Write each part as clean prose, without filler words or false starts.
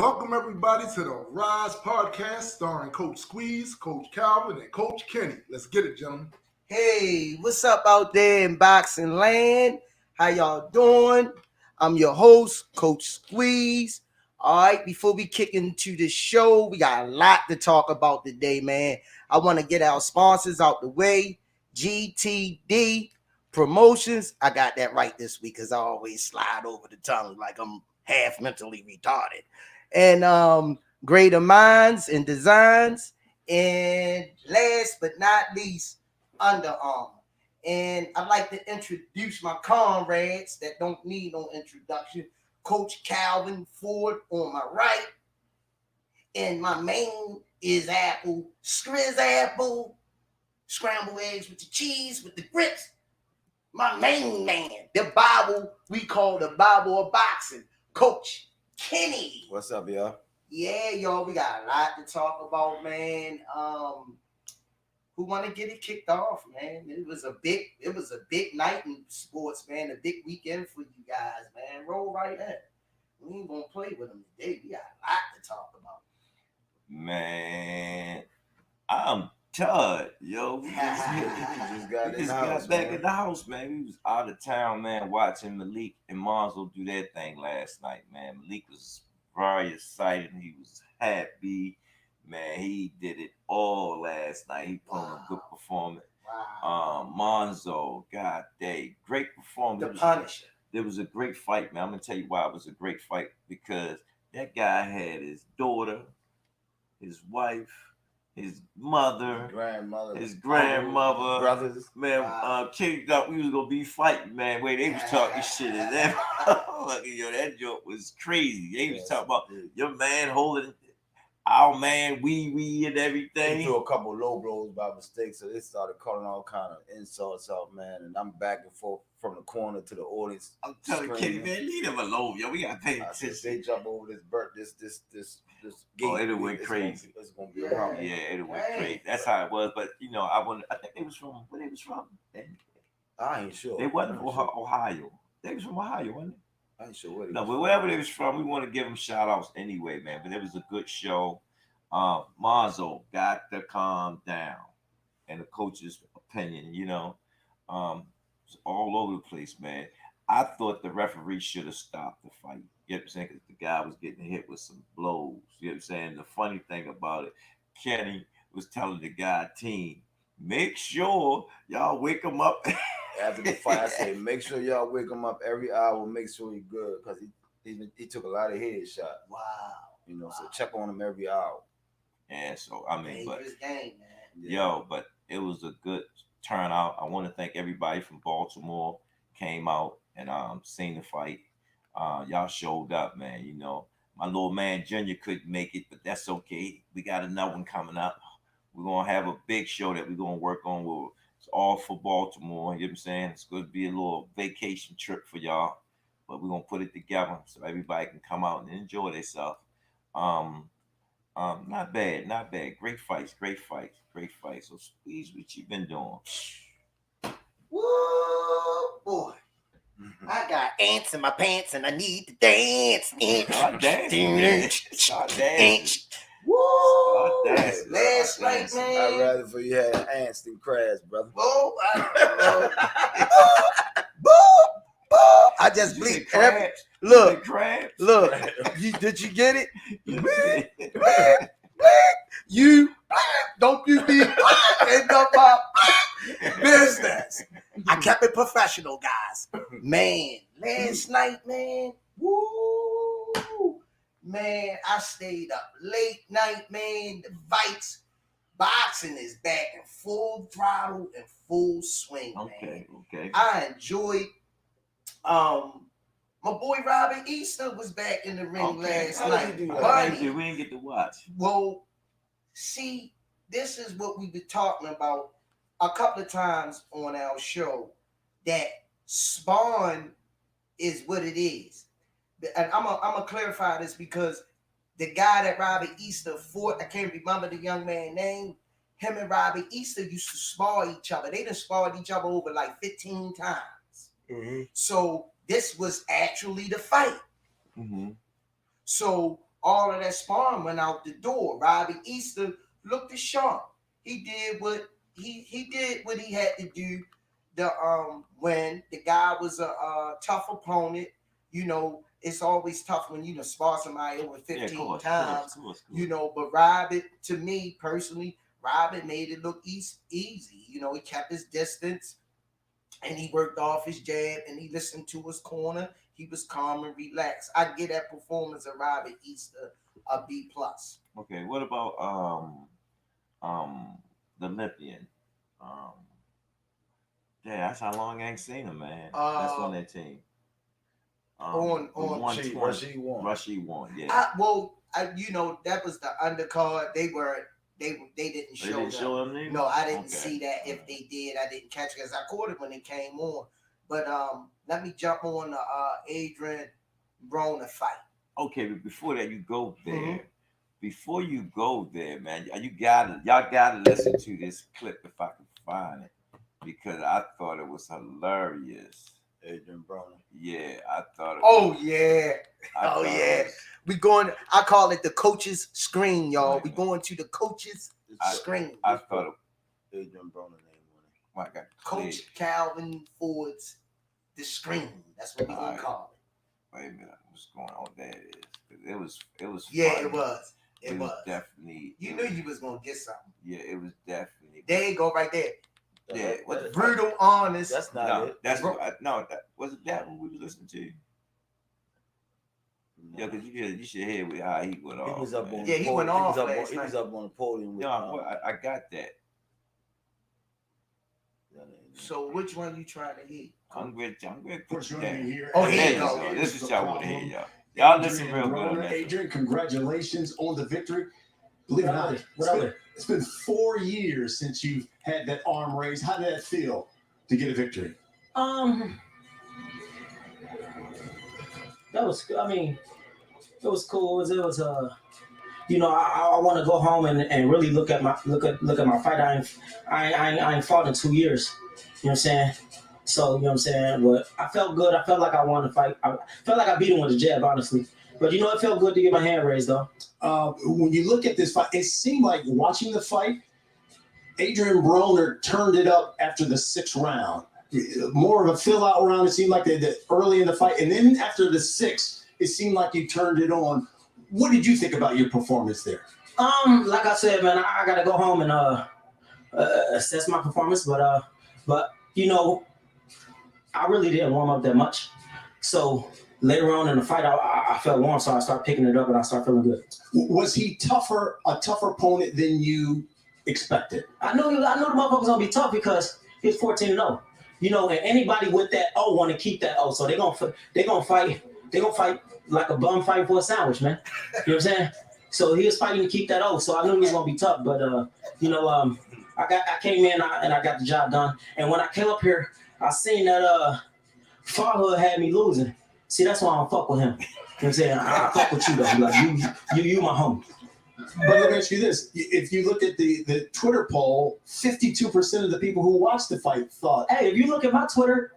Welcome everybody to the Rize podcast starring Coach Squeeze, Coach Calvin, and Coach Kenny. Let's get it, gentlemen. Hey, what's up out there in boxing land? How y'all doing? I'm your host, Coach Squeeze. All right, before we kick into the show, we got a lot to talk about today, man. I want to get our sponsors out the way. GTD Promotions. I got that right this week because I always slide over the tongue like I'm half mentally retarded. And Greater Minds and Designs. And last but not least, Under Armour. And I'd like to introduce my comrades that don't need no introduction. Coach Calvin Ford on my right. And my main is Apple, Skriz Apple, scrambled eggs with the cheese, with the grits. My main man, the Bible, we call the Bible of boxing, Coach Kenny. What's up, y'all? Yeah, y'all, we got a lot to talk about, man. Who want to get it kicked off, man? It was a big night in sports, man. A big weekend for you guys, man. Roll right in. We ain't gonna play with them today. We got a lot to talk about. Man, I'm tired, yo. We just got back in the house, man. We was out of town, man, watching Malik and Monzo do their thing last night, man. Malik was very excited. He was happy. Man, he did it all last night. He put on a good performance. Wow. Monzo, God dang, great performance. The Punisher. It was a great fight, man. I'm gonna tell you why it was a great fight, because that guy had his daughter, his wife, his mother, his grandmother, brothers. Man, Kenny thought we was gonna be fighting, man. Wait, they was talking shit and that. Yo, that joke was crazy. They was talking about your man holding our man, wee and everything. He threw a couple low blows by mistake, so they started calling all kind of insults out, man. And I'm back and forth from the corner to the audience. I'm telling Kenny, man, leave him alone, yo. We gotta pay attention. They jump over this gate. Oh, it went crazy. It's gonna be a problem. Yeah, it went crazy. That's how it was. But you know, I think they was from where they was from. I ain't sure. They wasn't from Ohio. They was from Ohio, wasn't they? I ain't sure where they No, was but wherever they was from, we want to give them shout outs anyway, man. But it was a good show. Monzo got to calm down, and the coach's opinion, you know, it's all over the place, man. I thought the referee should have stopped the fight. You know what I'm saying? Because the guy was getting hit with some blows. You know what I'm saying? The funny thing about it, Kenny was telling the guy team, make sure y'all wake him up. After the fight, I said, make sure y'all wake him up every hour. Make sure he's good, because he took a lot of headshots. Wow. You know, so check on him every hour. And so, I mean, but game, man. Yo, but it was a good turnout. I want to thank everybody from Baltimore came out and seen the fight. Y'all showed up, man. You know, my little man Junior couldn't make it, but that's okay. We got another one coming up. We're gonna have a big show that we're gonna work on. It's all for Baltimore. You know what I'm saying? It's going to be a little vacation trip for y'all, but we're gonna put it together so everybody can come out and enjoy themselves. Not bad. Great fights. So, Squeeze, what you been doing? Woo, boy. I got ants in my pants and I need to dance. Start dancing. Woo! Dancing. Last night, man. I'd rather for you had ants than crabs, brother. Boo! I just bleeped. Look. Did you get it? You don't you be in my business. I kept it professional, guys. Man, last night, man. Woo! Man, I stayed up late night, man. The fights, boxing is back in full throttle and full swing, man. Okay. I enjoyed. My boy Robin Easter was back in the ring last night. We didn't get to watch. Well, see, this is what we've been talking about a couple of times on our show, that Spawn is what it is. And I'm gonna clarify this, because the guy that Robbie Easter fought, I can't remember the young man's name. Him and Robbie Easter used to spar each other. They done sparred each other over like 15 times. Mm-hmm. So this was actually the fight. Mm-hmm. So all of that sparring went out the door. Robbie Easter looked sharp. He did what he had to do. When the guy was a tough opponent, you know, it's always tough when you spar somebody over 15 times. You know, but Robbie, to me personally, Robbie made it look easy. You know, he kept his distance and he worked off his jab and he listened to his corner. He was calm and relaxed. I get that performance of Robbie Easter a B+. Okay, what about the Olympian? Yeah, that's how long I ain't seen him, man. That's on that team. On Rushy won. Yeah. You know, that was the undercard. They didn't show them. No, I didn't see that. If they did, I didn't catch it because I caught it when it came on. But let me jump on the Adrian Broner fight. Okay, but before that, you go there. Mm-hmm. Before you go there, man, y'all gotta listen to this clip if I can find it, because I thought it was hilarious. Adrian Broner. Yeah, I thought it was. Oh yeah. We going. I call it the coach's screen, y'all. Right. We going to the coach's screen. I thought it. Adrian Broner name on it. My God. Coach Calvin Ford's the screen. That's what we gonna call it. Wait a minute. What's going on? There it is. It was. Yeah, funny. It was. It was definitely. You knew you was gonna get something. Yeah, it was definitely. There you go, right there. Yeah, brutal, honest. That's not it. That's was it that one we was listening to? Yeah, because you should hear how he went off. He was up on. Yeah, he went off. He was up on the podium. With, I got that. So which one you trying to hit? I'm going to put you down. Oh, here you go. This is y'all want to hear, y'all. Y'all listen real good. Adrian, congratulations on the victory. Believe it or not, it's been 4 years since you've had that arm raised. How did that feel to get a victory? That was, it was cool. It was you know, I want to go home and really look at my fight. I ain't fought in 2 years. You know what I'm saying? So, you know what I'm saying? But I felt good. I felt like I won the fight. I felt like I beat him with a jab, honestly. But, you know, it felt good to get my hand raised, though. When you look at this fight, it seemed like watching the fight, Adrian Broner turned it up after the 6th round. More of a fill-out round, it seemed like early in the fight. And then after the 6th, it seemed like you turned it on. What did you think about your performance there? Like I said, man, I got to go home and assess my performance. But you know, I really didn't warm up that much. So later on in the fight, I felt warm, so I started picking it up and I started feeling good. Was he a tougher opponent than you expected? I knew the motherfucker was gonna be tough because he's 14-0. You know, and anybody with that O want to keep that O, so they gonna fight like a bum fighting for a sandwich, man. You know what I'm saying? So he was fighting to keep that O, so I knew he was gonna be tough. But you know, I came in and I got the job done. And when I came up here, I seen that Farhood had me losing. See, that's why I don't fuck with him. You know what I'm saying? I fuck with you though. Like you my homie. But let me ask you this. If you look at the Twitter poll, 52% of the people who watched the fight thought. Hey, if you look at my Twitter,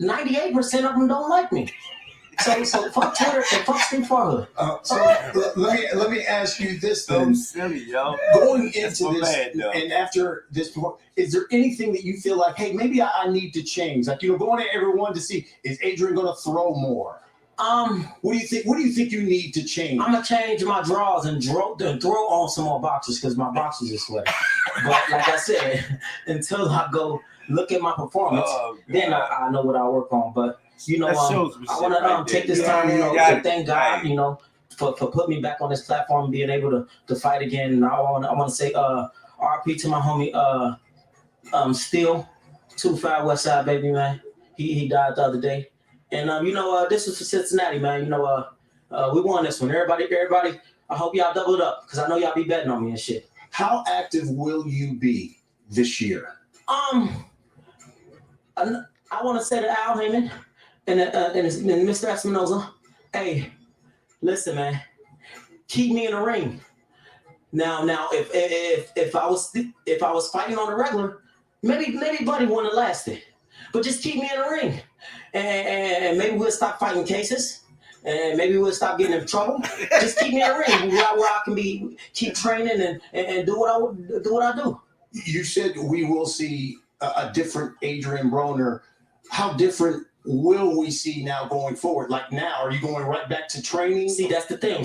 98% of them don't like me. So fuck Twitter and fuck Steve Farhood. So let me ask you this then. So silly, yo. Going into this and after this, is there anything that you feel like, hey, maybe I need to change? Like, you know, going to everyone to see, is Adrian going to throw more? What do you think? What do you think you need to change? I'm gonna change my draws and throw on some more boxes because my boxes are sweaty. But like I said, until I go look at my performance, then I know what I work on. But you know, I want to take this time, you know, to thank God, you know, for putting me back on this platform and being able to fight again. And I want to say RP to my homie Steel 25 Westside, baby, man. He died the other day. And you know, this was for Cincinnati, man. You know, we won this one. Everybody, I hope y'all double it up because I know y'all be betting on me and shit. How active will you be this year? I want to say to Al Heyman and Mr. Espinoza, hey, listen, man, keep me in the ring. Now, if I was fighting on the regular, maybe Buddy wouldn't have lasted. But just keep me in the ring, and maybe we'll stop fighting cases, and maybe we'll stop getting in trouble. Just keep me in the ring where I can keep training and do what I do. You said we will see a different Adrian Broner. How different will we see now going forward? Like now, are you going right back to training? See, that's the thing.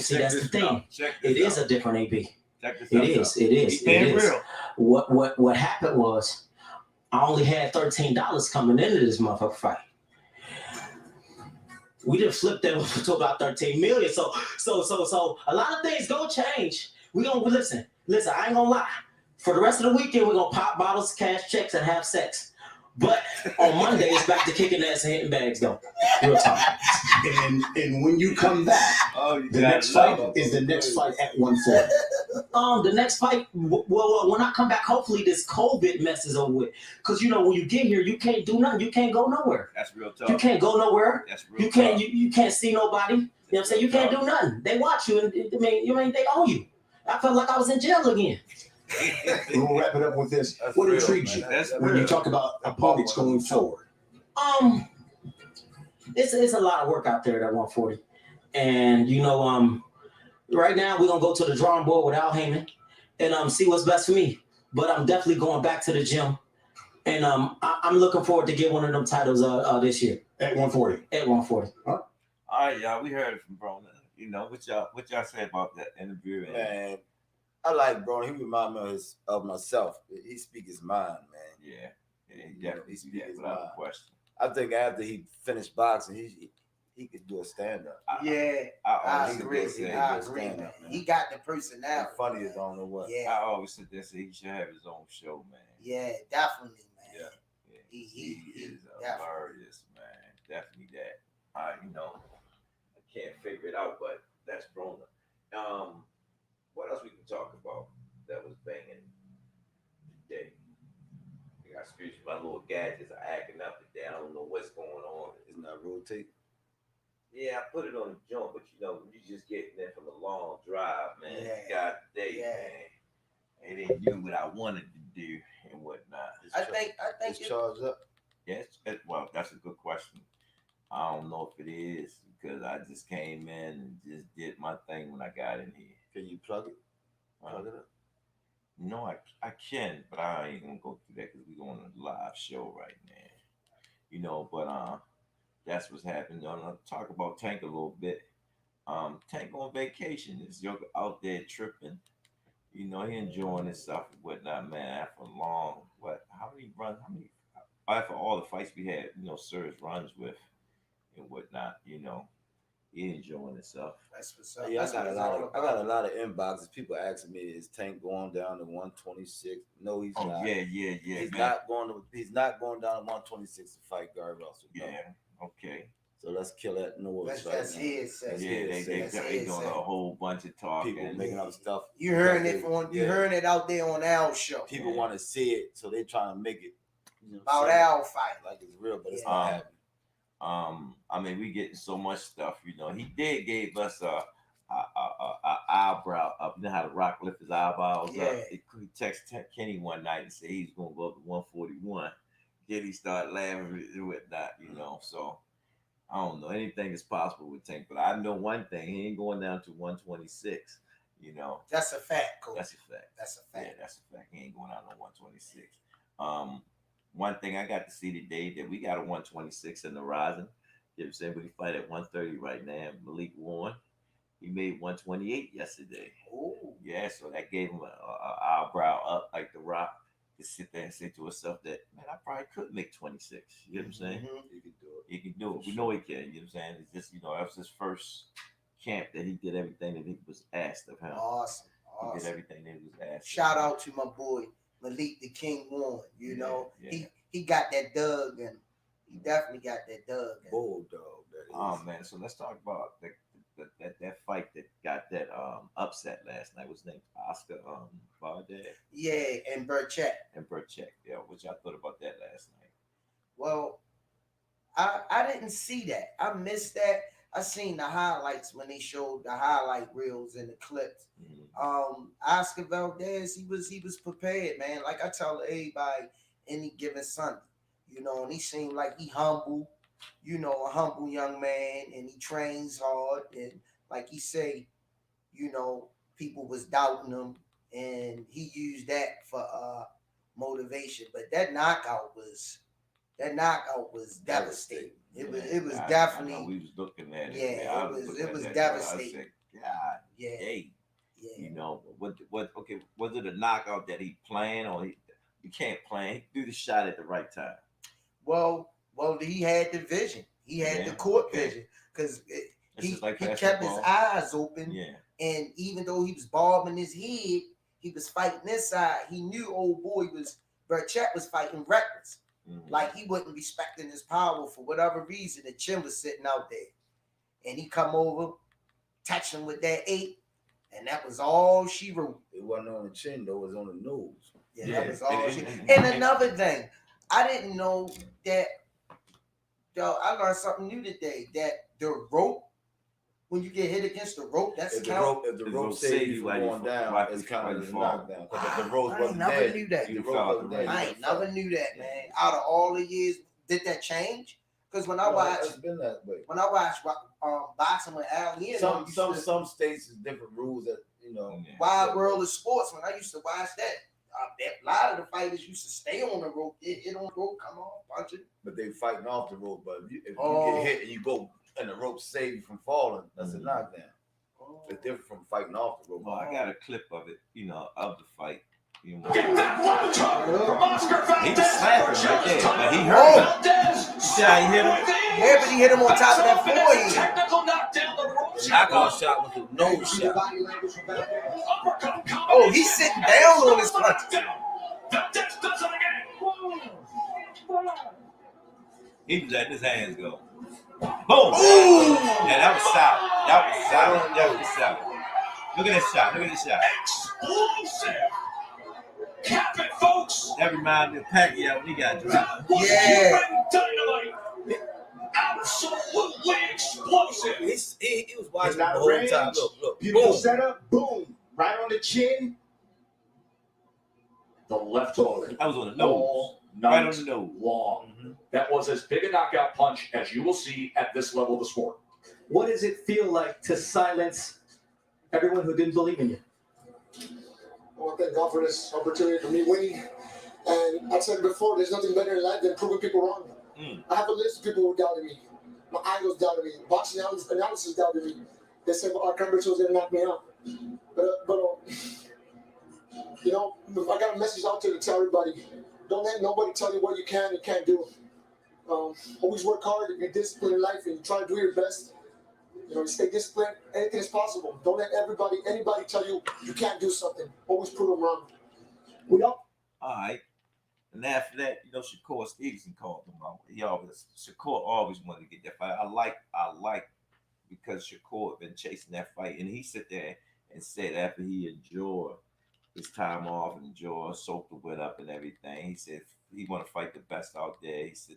It is a different AB. It is. Real. What happened was I only had $13 coming into this motherfucker fight. We didn't flip that to about 13 million. So a lot of things gonna change. We gonna listen. I ain't gonna lie. For the rest of the weekend, we're gonna pop bottles, cash checks, and have sex. But on Monday, it's back to kicking ass and hitting bags, though. Real talk. And when you come back, the next fight is the next fight at 140. The next fight, well, when I come back, hopefully this COVID mess is over with. Because, when you get here, you can't do nothing. You can't go nowhere. That's real tough. You can't go nowhere. That's real You can't. tough. You can't see nobody. You know what I'm saying? You can't do nothing. They watch you, and they own you. I felt like I was in jail again. We'll wrap it up with this. That's What real, intrigues man. you That's when real. you talk about opponents going forward? It's a lot of work out there at 140, and right now we're gonna go to the drawing board with Al Heyman and see what's best for me. But I'm definitely going back to the gym, and I'm looking forward to get one of them titles this year At 140. at 140. All right, y'all. We heard it from Broner. What y'all say about that interview? Man, I like Broner. He remind me of myself. He speak his mind, man. Yeah, he definitely He yeah, speaks without a mind. question. I think after he finished boxing, he could do a stand up. Yeah, I I always agree. sit there I and say, agree, stand man. up, man. He got the And personality. funny as I don't know what. I Yeah, always sit there and say he should have his own show, man. yeah, definitely, man. Yeah. He is definitely. hilarious, man. Definitely that. I can't figure it out, but that's Broner. What else we can talk about that was banging today? Excuse me, my little gadgets are acting up today. I don't know what's going on. It's not rotate. Yeah, I put it on the jump, but when you just getting there from a long drive, man. Yeah. God day, Yeah. man. It didn't do what I wanted to do and whatnot. I think It's charged up. Yes, well, that's a good question. I don't know if it is because I just came in and just did my thing when I got in here. Can you plug it? Plug it up. No, I can, but I ain't gonna go through that because we're on a live show right now. But that's what's happening. I'll talk about Tank a little bit. Tank on vacation. This yoga out there tripping. He enjoying himself and whatnot, man. After after all the fights we had, Serge runs with and whatnot, he enjoying himself. That's what's up. Yeah, That's what it's all I got a about. lot of inboxes. People asking me, is Tank going down to 126? No, he's Oh not. yeah, He's man. not going down to 126 to fight Gary Russell. No. Yeah, okay. So let's kill that noise right That's now. his. That's Yeah, his. they That's doing his. a whole bunch of talking. People making up stuff. You heard because it they- you heard it out there on Al's show People want to see it, so they trying to make it about Al fight. like it's real, but it's Yeah. not happening. We getting so much stuff. He did gave us a eyebrow up. You know how the Rock lift his eyebrows Yeah. up. He texted Kenny one night and said he's gonna go up to 141. Then he started laughing and whatnot. So I don't know. Anything is possible with Tank, but I know one thing: he ain't going down to 126. That's a fact, Coach. That's a fact. That's a Yeah, fact. that's a fact. He ain't going out on 126. One thing I got to see today that we got a 126 in the Rising. You know what I'm saying? But he fight at 130 right now. Malik Warren, he made 128 yesterday. Ooh. Yeah, so that gave him a eyebrow up like the Rock to sit there and say to himself that, man, I probably could make 26. You know what I'm saying? Mhm. You can do it. He can do it. We know he can. You know what I'm saying? It's just, that was his first camp that he did everything that he was asked of him. Awesome. He did Awesome. everything that he was asked. Shout of him. out to my boy Malik the King Warren. Yeah. He got that Doug and he definitely got that Doug. Bulldog. That is. Oh man, so let's talk about that fight that got that upset last night. What's his name? Oscar Valdez Yeah, and Burchett. and Burchett. Yeah, what y'all thought about that last night? Well, I didn't see that. I missed that. I seen the highlights when they showed the highlight reels and the clips. Mm-hmm. Oscar Valdez, he was prepared, man. Like I tell everybody, any given Sunday, and he seemed like he humble. you know, a humble young man, and he trains hard, and like he say, you know, people was doubting him, and he used that for motivation. But that knockout was devastating. It was I definitely, know we was looking at it. yeah, Man. I it was looking at that, devastating. I said, God, Yeah, hey, yeah. you know, what? Okay, was it a knockout that he planned, or he can't plan? He threw the shot at the right time. Well, he had the vision. He had the court vision because It's he just like he kept his basketball. eyes open, Yeah, and even though he was bobbing his head, he was fighting this side. He knew old boy Burchett was fighting reckless. Like he wasn't respecting his power for whatever reason. The chin was sitting out there, and he come over, touch him with that 8, and that was all she wrote. It wasn't on the chin though; it was on the nose. Yeah, Yeah. that was all And- she. and- And another thing, I didn't know that. Yo, I learned something new today. That the rope, when you get hit against the rope, that's If the count. rope saved you from going down, it's kind of a knockdown. Because if the rope I wasn't never there, knew that. the You rope fell wasn't the there. right. I ain't never knew that, man. Out of all the years, did that change? Because when I It's watched been that way. boxing with Al, Some states is different rules that you know. Yeah. Wide World of Sports, when I used to watch that, a lot of the fighters used to stay on the rope, get hit on the rope, come on, punch it. But they fighting off the rope. But if you Oh. get hit and you go and the rope save you from falling, that's a knockdown. Oh. It's different from fighting off the rope. Well, I got a clip of it, you know, of the fight. You know, Get that one drop from Oscar he was Valdez. slapping right there, but he hurt him. Valdez. You see how he hit him? Yeah, but he hit him on top of that forehead. Technical knockdown. The rope Knockout shot was a nose shot. uppercut. Oh, he's sitting down on his punches. Valdez does it again. He was letting his hands go. Boom! Ooh! Yeah, that was solid. That was solid. Look at this shot. Look at this shot. Explosive. Cap it, folks. That reminds me of Pacquiao when he got dropped. That was Yeah. human dynamite. Absolutely explosive. He was watching Is the that whole range? time. Look. Beautiful Boom. setup. Boom. Right on the chin. The left hook. That was on the nose. All Right on night the nose. long. That was as big a knockout punch as you will see at this level of the sport. What does it feel like to silence everyone who didn't believe in you? I want to thank God for this opportunity for me winning. And I said before, there's nothing better in life than proving people wrong. I have a list of people who doubted me. My idols doubted me. Boxing analysis doubted me. They said our Cambridge was going to knock me out. But you know, I got a message out there to tell everybody. Don't let nobody tell you what you can and can't do. Always work hard. If you're disciplined in life and you try to do your best, you know, stay disciplined. Anything is possible. Don't let anybody tell you you can't do something. Always prove them wrong. All right. And after that, you know, Shakur Stevenson called him out. Shakur always wanted to get that fight. I like because Shakur had been chasing that fight, and he sat there and said after he enjoyed his time off and soaked the wet up and everything, he said he want to fight the best out there. He said,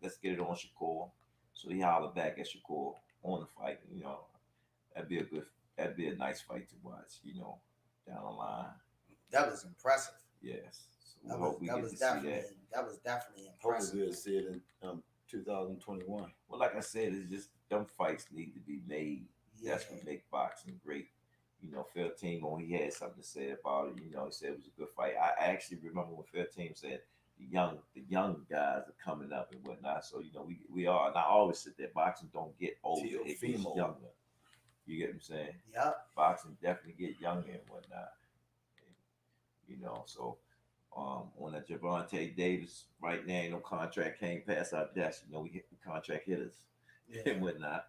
let's get it on Shakur. So he hollered back at Shakur on the fight. You know, that'd be a nice fight to watch, you know, down the line. That was impressive. Yes. So That we hope we get to see that. That was definitely Hopefully impressive. we'll see it in 2021. Well, like I said, it's just them fights need to be made. That's Yeah. what make boxing great. You know, Phil Team, when he had something to say about it, you know, he said it was a good fight. I actually remember when Phil Team said the young guys are coming up and whatnot. So, you know, we are. And I always said that boxing don't get older, it gets Female. younger. You get what I'm saying? Yep. Boxing definitely get younger and whatnot. You know, so on that Gervonta Davis, right now, no contract came past our desk. You know, we hit the contract hitters Yeah. and whatnot.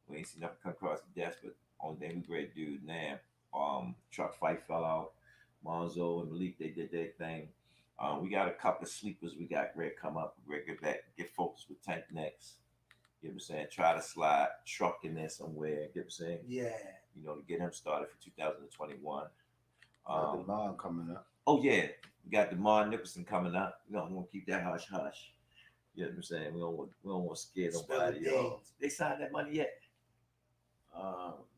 We ain't seen nothing come across the desk, but only thing we great dude now. Truck fight fell out. Monzo and Malik, they did their thing. We got a couple of sleepers. We got Greg come up. Greg get back, get focused with Tank next. You know what I'm saying? Try to slide Truck in there somewhere. You know what I'm saying? Yeah. You know, to get him started for 2021. Got the mom coming up. Oh yeah, we got DeMar Nicholson coming up. You know, I'm gonna keep that hush hush. You know what I'm saying? We don't want to scare Spill nobody. the beans. They signed that money yet?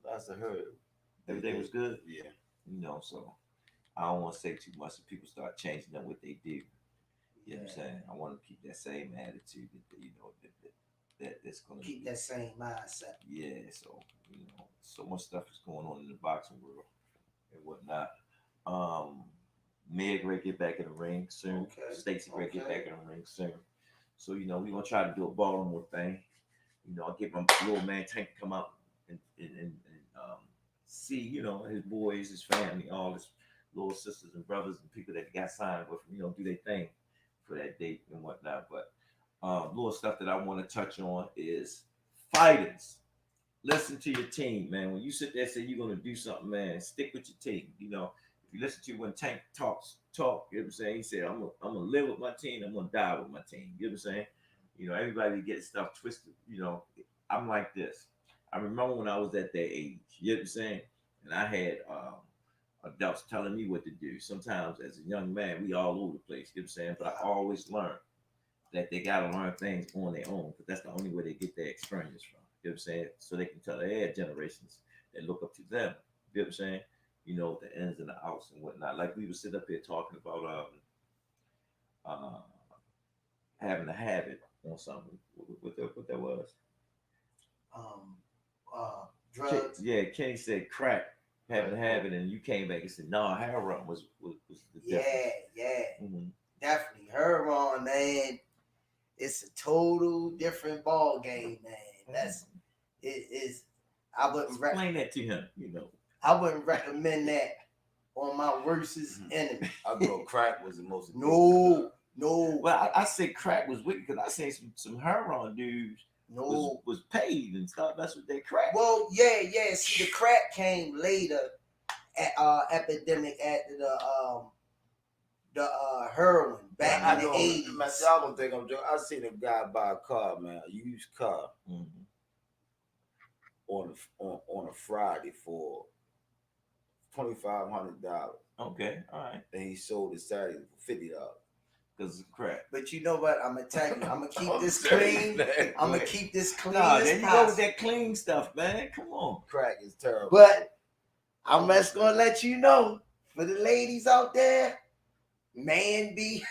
That's a heard. Everything was good. Yeah. You know, so I don't want to say too much. So people start changing up what they do. You know what I'm saying? I want to keep that same attitude that that's gonna Keep be, that same mindset. yeah. So so much stuff is going on in the boxing world and whatnot. Um, Meg ready to get back in the ring soon. Okay. Stacy ready to get Okay. back in the ring soon. So we're gonna try to do a Baltimore thing. I'll get my little man Tank to come out and see, his boys, his family, all his little sisters and brothers and people that got signed with him, do their thing for that date and whatnot. But little stuff that I want to touch on is fighters. Listen to your team, man. When you sit there and say you're gonna do something, man, stick with your team. If you listen to when Tank talk, you know what I'm saying? He said, I'm gonna live with my team, I'm gonna die with my team. You know what I'm saying? Everybody gets stuff twisted. I'm like this. I remember when I was at their age, you know what I'm saying? And I had adults telling me what to do. Sometimes as a young man, we all over the place, you know what I'm saying? But I always learned that they gotta learn things on their own, because that's the only way they get their experience from. You know what I'm saying? So they can tell their generations that look up to them. You know what I'm saying? The ins and the outs and whatnot. Like we would sit up here talking about uh, having a habit on something. What that was? Um, drugs. Yeah, Kenny said crack, having a habit, and you came back and said, no, heroin was the difference. Yeah, Mm-hmm. definitely. Heroin, man, it's a total different ball game, man. That's it is. I wouldn't explain that to him. I wouldn't recommend that on my worstest enemy. I thought crack was the most. No. Well, I said crack was wicked because I seen some heroin dudes was paid and stuff. That's what they crack. Well, yeah. See, the crack came later at epidemic after the heroin back in the 80s. Man, y'all gonna think I'm joking. I seen a guy buy a car, man, a used car, on a Friday for $2,500. Okay, all right. And he sold it Saturday for $50. Because it's crap. But you know what? I'm gonna tell you, I'm gonna keep this clean. I'm gonna keep this clean. Nah, there you go with that clean stuff, man. Come on. Crack is terrible. But I'm just gonna let you know, for the ladies out there, man be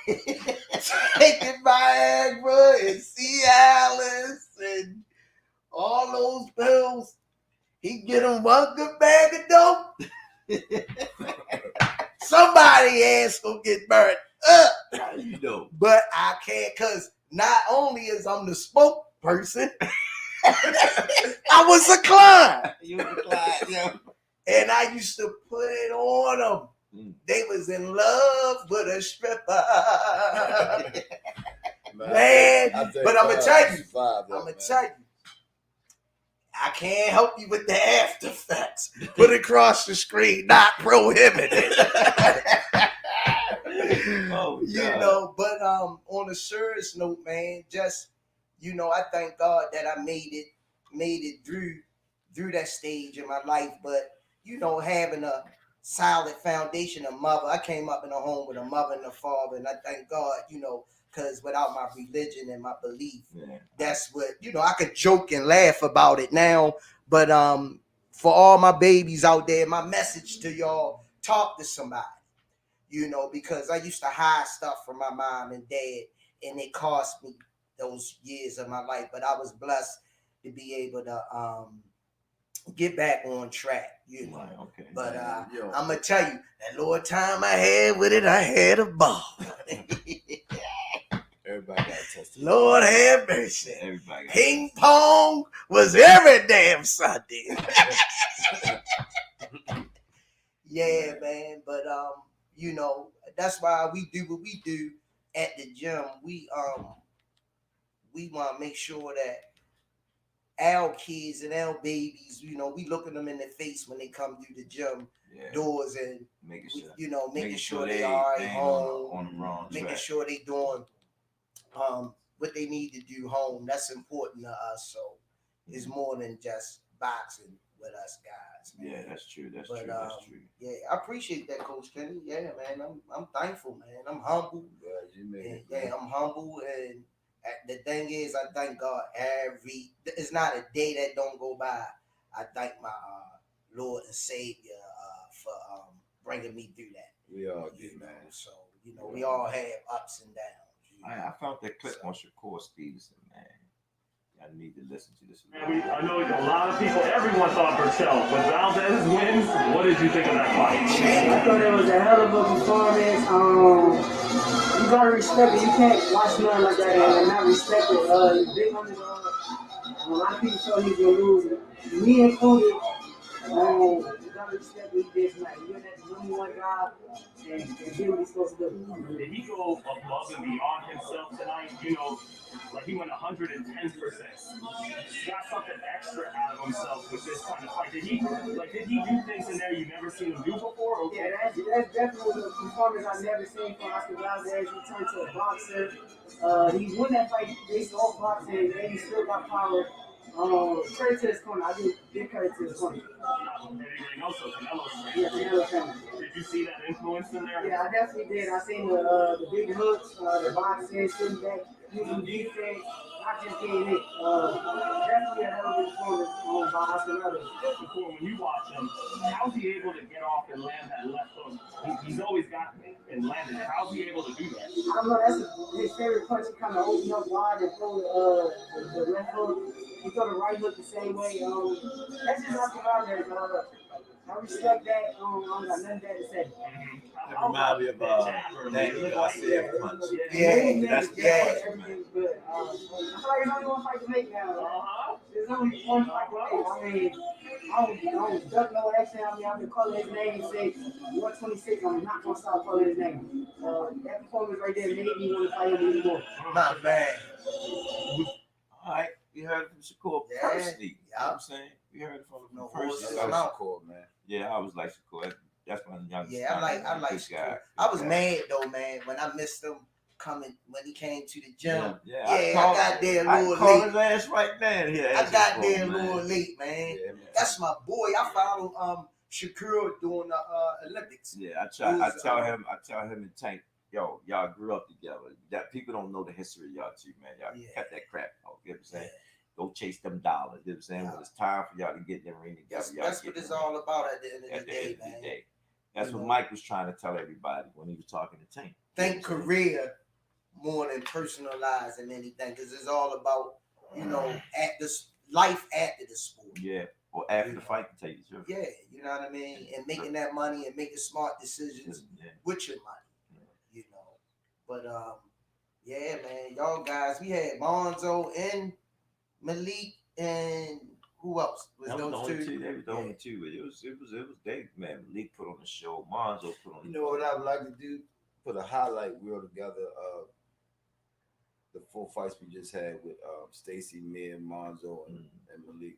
taking Viagra and Cialis and all those pills. He get him one good bag of dope. Somebody ass gonna get burnt up. But I can't, cause not only is I'm the spokesperson, I was a client. You was a client, yeah. And I used to put it on them. They was in love with a stripper. Man, but I'm gonna tell you, I can't help you with the after effects. Put it across the screen, not prohibited. But on a serious note, man, just I thank God that I made it through that stage in my life. But having a solid foundation, a mother. I came up in a home with a mother and a father, and I thank God, because without my religion and my belief, that's what I could joke and laugh about it now. But for all my babies out there, my message to y'all: talk to somebody. Because I used to hide stuff from my mom and dad, and it cost me those years of my life. But I was blessed to be able to get back on track, Right, okay. But I'm gonna tell you, that little time I had with it, I had a ball. Everybody got a testimony. Lord have mercy. Everybody got Ping pong was every damn Sunday. Yeah, man. But that's why we do what we do at the gym. We want to make sure that our kids and our babies, we look at them in the face when they come through the gym doors, and making sure they are at home, on the wrong track. making sure they doing what they need to do home. That's important to us. So it's more than just boxing with us guys, man. Yeah, that's true. That's true. Yeah, I appreciate that, Coach Kenny. Yeah, man, I'm thankful, man. I'm humble. I'm humble, and the thing is, I thank God it's not a day that don't go by. I thank my Lord and Savior for bringing me through that. We all do, man. So we all have ups and downs. I found that clip on Shakur Stevenson, man. I need to listen to this. I know a lot of people, everyone thought Burchell, but Valdez wins. What did you think of that fight? I thought it was a hell of a performance. You gotta respect it. You can't watch nothing like that and not respect it. He's big underdog. A lot of people thought he was gonna lose. Me included. You gotta respect what he did tonight. He went at the number one guy and did what he's supposed to do. Did he go above and beyond himself tonight? You know, like he went 110%. Got something extra out of himself with this kind of fight. Did he do things in there you never seen him do before? Okay. Yeah, that's definitely a performance I've never seen from Oscar Valdez. He turned to a boxer. He won that fight based off boxing, and he still got power. Credit to his corner. I give credit to his corner. Anything else? Canelo's Yeah, Canelo's family. Did you see that influence in there? Yeah, I definitely did. I seen the big hooks, the boxing, sitting back, using defense, not just getting hit. Definitely a hell of a performance by Oscar Valdez. When you watch him, how's he able to get off and land that left hook? He's always gotten it and landed it. How's he able to do that? I don't know. That's his favorite punch. He kind of open up wide and throw the left hook. He throw the right hook the same way. That's just Oscar Valdez. I respect that. I don't got nothing bad to say. That reminds me of Danny Garcia punch. Yeah, that's everything's good. I feel like there's only one fight to make now. There's only one fight to make. I mean, I don't duck no action. I mean, I've been calling his name since 126. I'm not gonna stop calling his name. That performance right there made me want to fight him anymore. Not bad. All right, we heard from Shakur personally. You know what I'm saying? We heard from him personally. I like Shakur, man. Yeah, I was like Shakur. That's my youngest. Yeah, I like Shakur. I was mad though, man, when I missed him coming when he came to the gym. Yeah, I got there a little called late. his ass right there. I got there a little late, man. Yeah, that's my boy. I followed Shakur during the Olympics. Yeah, I tell him and Tank, yo, y'all grew up together. That people don't know the history of y'all two, man. Y'all cut that crap out. You know what I'm saying? Go chase them dollars. You know what I'm saying? When it's time for y'all to get in the ring together. That's what it's all about at the end of the day, man. That's what Mike was trying to tell everybody when he was talking to Tank. Think career more than personal lives and anything, because it's all about, at this life after the sport. Yeah, or after the fight, to tell you the truth. Yeah, you know what I mean? And making that money and making smart decisions with your money, But, yeah, man, y'all guys, we had Monzo and Malik and who else? Was those two? They were the only two. It was they, man. Malik put on the show. Monzo put on. You know what I would like to do? Put a highlight reel together of the 4 fights we just had with Stacy, me, and Monzo and Malik.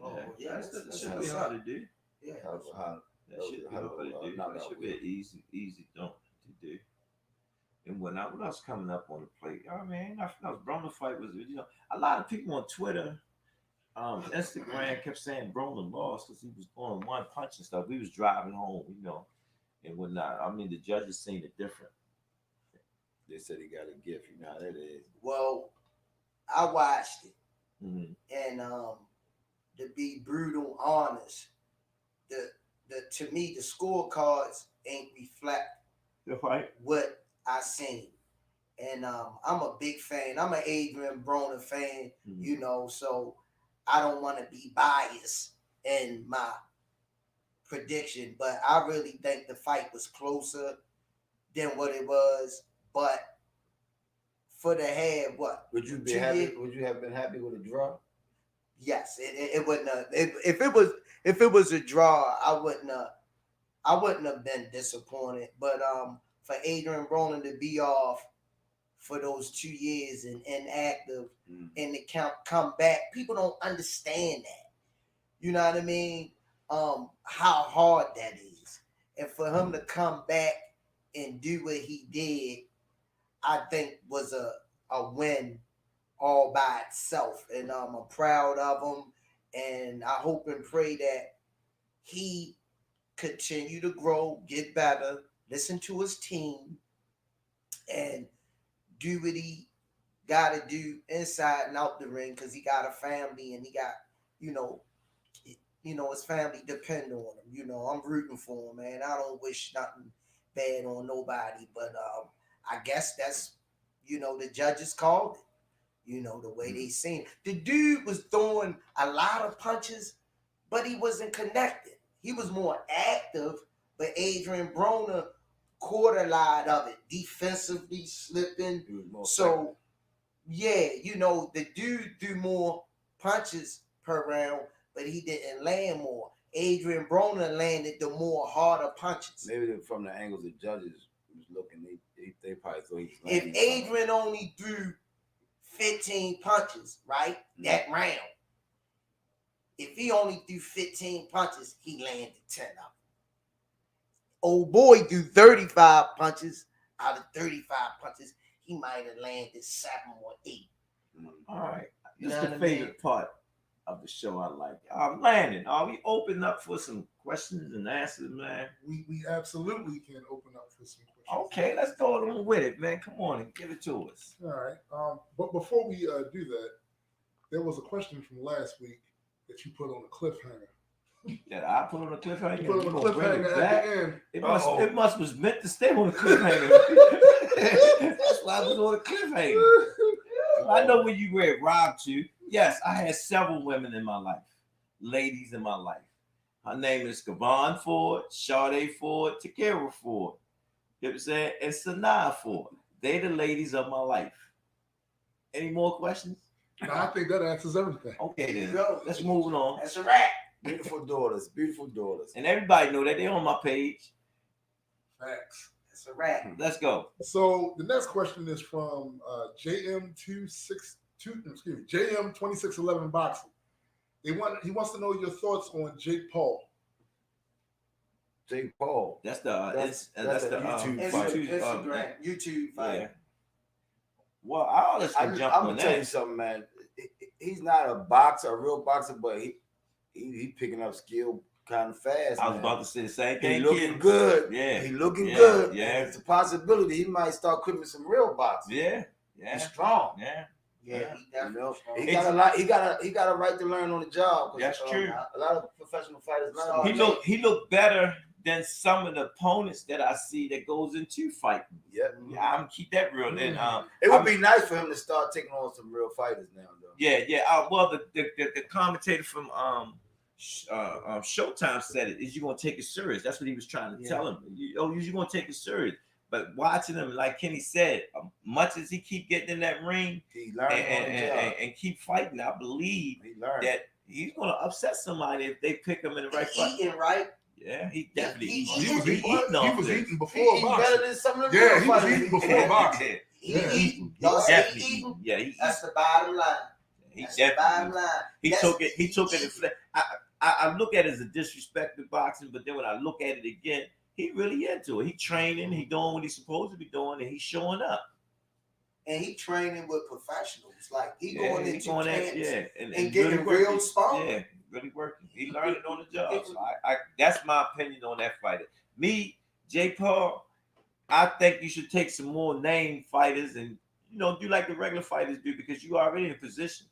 Oh yeah, that should be hard to do. Yeah, that should be an easy dump to do. And what else coming up on the plate? I mean, I thought Broner fight was, a lot of people on Twitter, Instagram kept saying Broner lost because he was going one punch and stuff. We was driving home, and whatnot. I mean, the judges seen it different. They said he got a gift. You know how that is. Well, I watched it, and to be brutal honest, to me the scorecards ain't reflect what I seen. And I'm a big fan. I'm an Adrian Broner fan, so I don't want to be biased in my prediction, but I really think the fight was closer than what it was. But for the head, what? Would you have been happy with a draw? Yes, it wouldn't have. If it was a draw, I wouldn't have been disappointed. But for Adrian Broner to be off for those 2 years and inactive and to come back, people don't understand that. You know what I mean? How hard that is. And for him to come back and do what he did, I think was a win all by itself. And I'm proud of him. And I hope and pray that he continue to grow, get better, listen to his team, and do what he got to do inside and out the ring, because he got a family and he got, his family depend on him. I'm rooting for him, man. I don't wish nothing bad on nobody, but I guess that's, the judges called it. The way they seen it. The dude was throwing a lot of punches, but he wasn't connected. He was more active, but Adrian Broner caught a lot of it, defensively slipping. So, yeah, the dude threw more punches per round, but he didn't land more. Adrian Broner landed the more harder punches. Maybe from the angles the judges was looking, they probably thought he was If landing Adrian only threw 15 punches, right, that round, if he only threw 15 punches, he landed 10 of them. Old boy threw 35 punches. Out of 35 punches, he might have landed 7 or 8. All right. This is the favorite part of the show I like. Landon, are we open up for some questions and answers, man? We absolutely can open up for some questions. Okay, let's go on with it, man. Come on and give it to us. All right. But before we do that, there was a question from last week that you put on a cliffhanger. Yeah, I put on a cliffhanger. You put on a cliffhanger at the end. It must was meant to stay on a cliffhanger. That's why I was on a cliffhanger. I know when you read Rob too. Yes, I had several women in my life, ladies in my life. Her name is Gervonta Ford, Sade Ford, Takara Ford. You know what I'm saying? And Sanaa Ford. They the ladies of my life. Any more questions? No, I think that answers everything. Okay, then. Let's move on. That's a wrap. Beautiful daughters, beautiful daughters. And everybody know that they're on my page. Facts. That's a wrap. Let's go. So the next question is from JM2611 Boxing. He wants to know your thoughts on Jake Paul. Jake Paul. That's the YouTube fight. YouTube fight. Yeah. Well, I'll just jump I'm on gonna tell you that. something, man. He's not a boxer, a real boxer, but he picking up skill kind of fast. I was about to say the same thing. He looking good. Yeah. He looking good. Yeah. And it's a possibility he might start quitting some real boxing. Yeah. He's strong. Yeah. He got a lot. He got a right to learn on the job. That's true. A lot of professional fighters learn. He looked better than some of the opponents that I see that goes into fighting. Yeah, I'm gonna keep that real. And it would be nice for him to start taking on some real fighters now, though. Yeah. Well, the commentator from Showtime said it. Is you gonna take it serious? That's what he was trying to tell him. You're gonna take it serious. But watching him, like Kenny said, much as he keep getting in that ring and keep fighting, I believe that he's gonna upset somebody if they pick him in the right fight. Eating right. Yeah, he definitely eating. He was eating before He boxing. better than some of the Yeah, real he was fighters. eating before boxing. Y'all say Definitely eating? eating. Yeah, he That's the bottom line. That's the bottom line. He took it. I look at it as a disrespect to boxing, but then when I look at it again, he really into it. He training, he doing what he's supposed to be doing, and he's showing up. And he training with professionals. Like he going into camps and getting really real strong. Yeah, really working. He learning on the job. So I that's my opinion on that fighter. Me, Jake Paul, I think you should take some more name fighters and do like the regular fighters do because you already in position.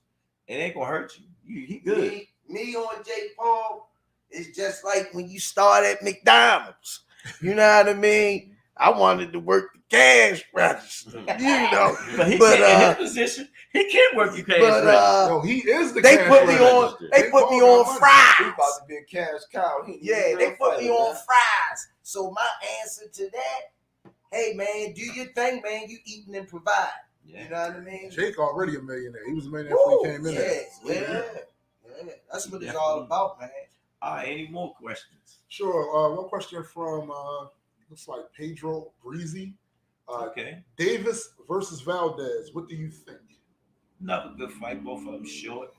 It ain't gonna hurt you. He good. Me on Jake Paul is just like when you start at McDonald's. You know what I mean? I wanted to work the cash register, But he but in his position, he can't work the cash register. No, he is the They cash put me register. on. They put me on He's fries. about to be a cash cow. They put me on fries. So my answer to that, hey man, do your thing, man. You eating and provide. Yeah. You know what I mean? Jake already a millionaire. He was a millionaire before he came in there. Yeah. That's what it's all about, man. All right, any more questions? Sure. One question from looks like Pedro Rize. Okay. Davis versus Valdez. What do you think? Another good fight. Both of them short.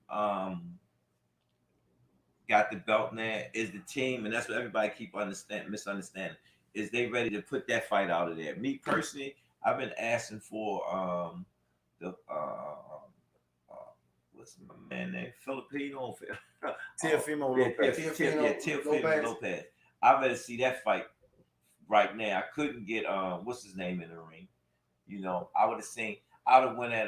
Got the belt now. Is the team, and that's what everybody keep misunderstanding. Is they ready to put that fight out of there? Me personally, I've been asking for what's my man name? Filipino. Teofimo Lopez. Teofimo Lopez. I better see that fight right now. I couldn't get what's his name in the ring. I would have seen. I would have went at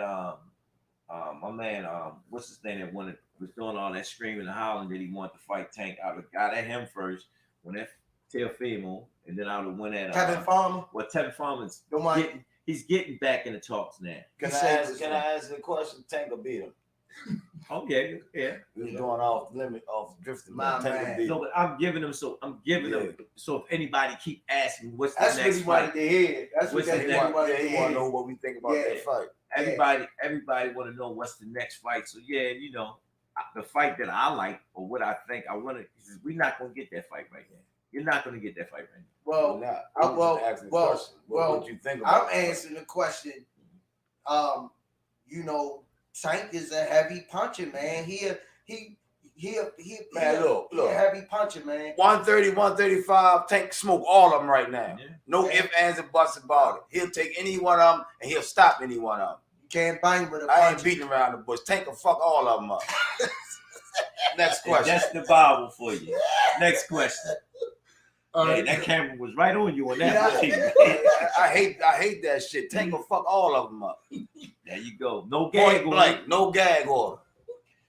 my man what's his name that was doing all that screaming and howling that he wanted to fight Tank. I would have got at him first. When that Teofimo, and then I would have went at Kevin Farmer. Well, Tevin Farmer's he's getting back in the talks now. Can I ask a question? Tank or beat him? Okay, yeah. We're going off limit, off drifting. My Tank or man. beat him. No, but I'm giving them. So if anybody keep asking, what's the That's what next he fight? wanted to hear. That's what What's the he next- wanted to He want to hear. know what we think about that fight. Everybody want to know what's the next fight. So yeah, you know, the fight that I like or what I think I want to. We're not gonna get that fight right now. You're not gonna get that fight right now. Well, We're not. I- well, just asking the well, question. What you think about I'm the fight? answering the question. You know, Tank is a heavy puncher, man. He a heavy puncher, man. 130, 135, Tank smoke all of them right now. Yeah. No ifs, ands, and buts about it. He'll take any one of them and he'll stop any one of them. You can't bang with a I ain't puncher. beating around the bush. Tank will fuck all of them up. Next And question. that's the Bible for you. Next question. All Hey, right. that camera was right on you on that. Yeah. one. I hate that shit. Tank will fuck all of them up. There you go. No gag Point order. blank. No gag order.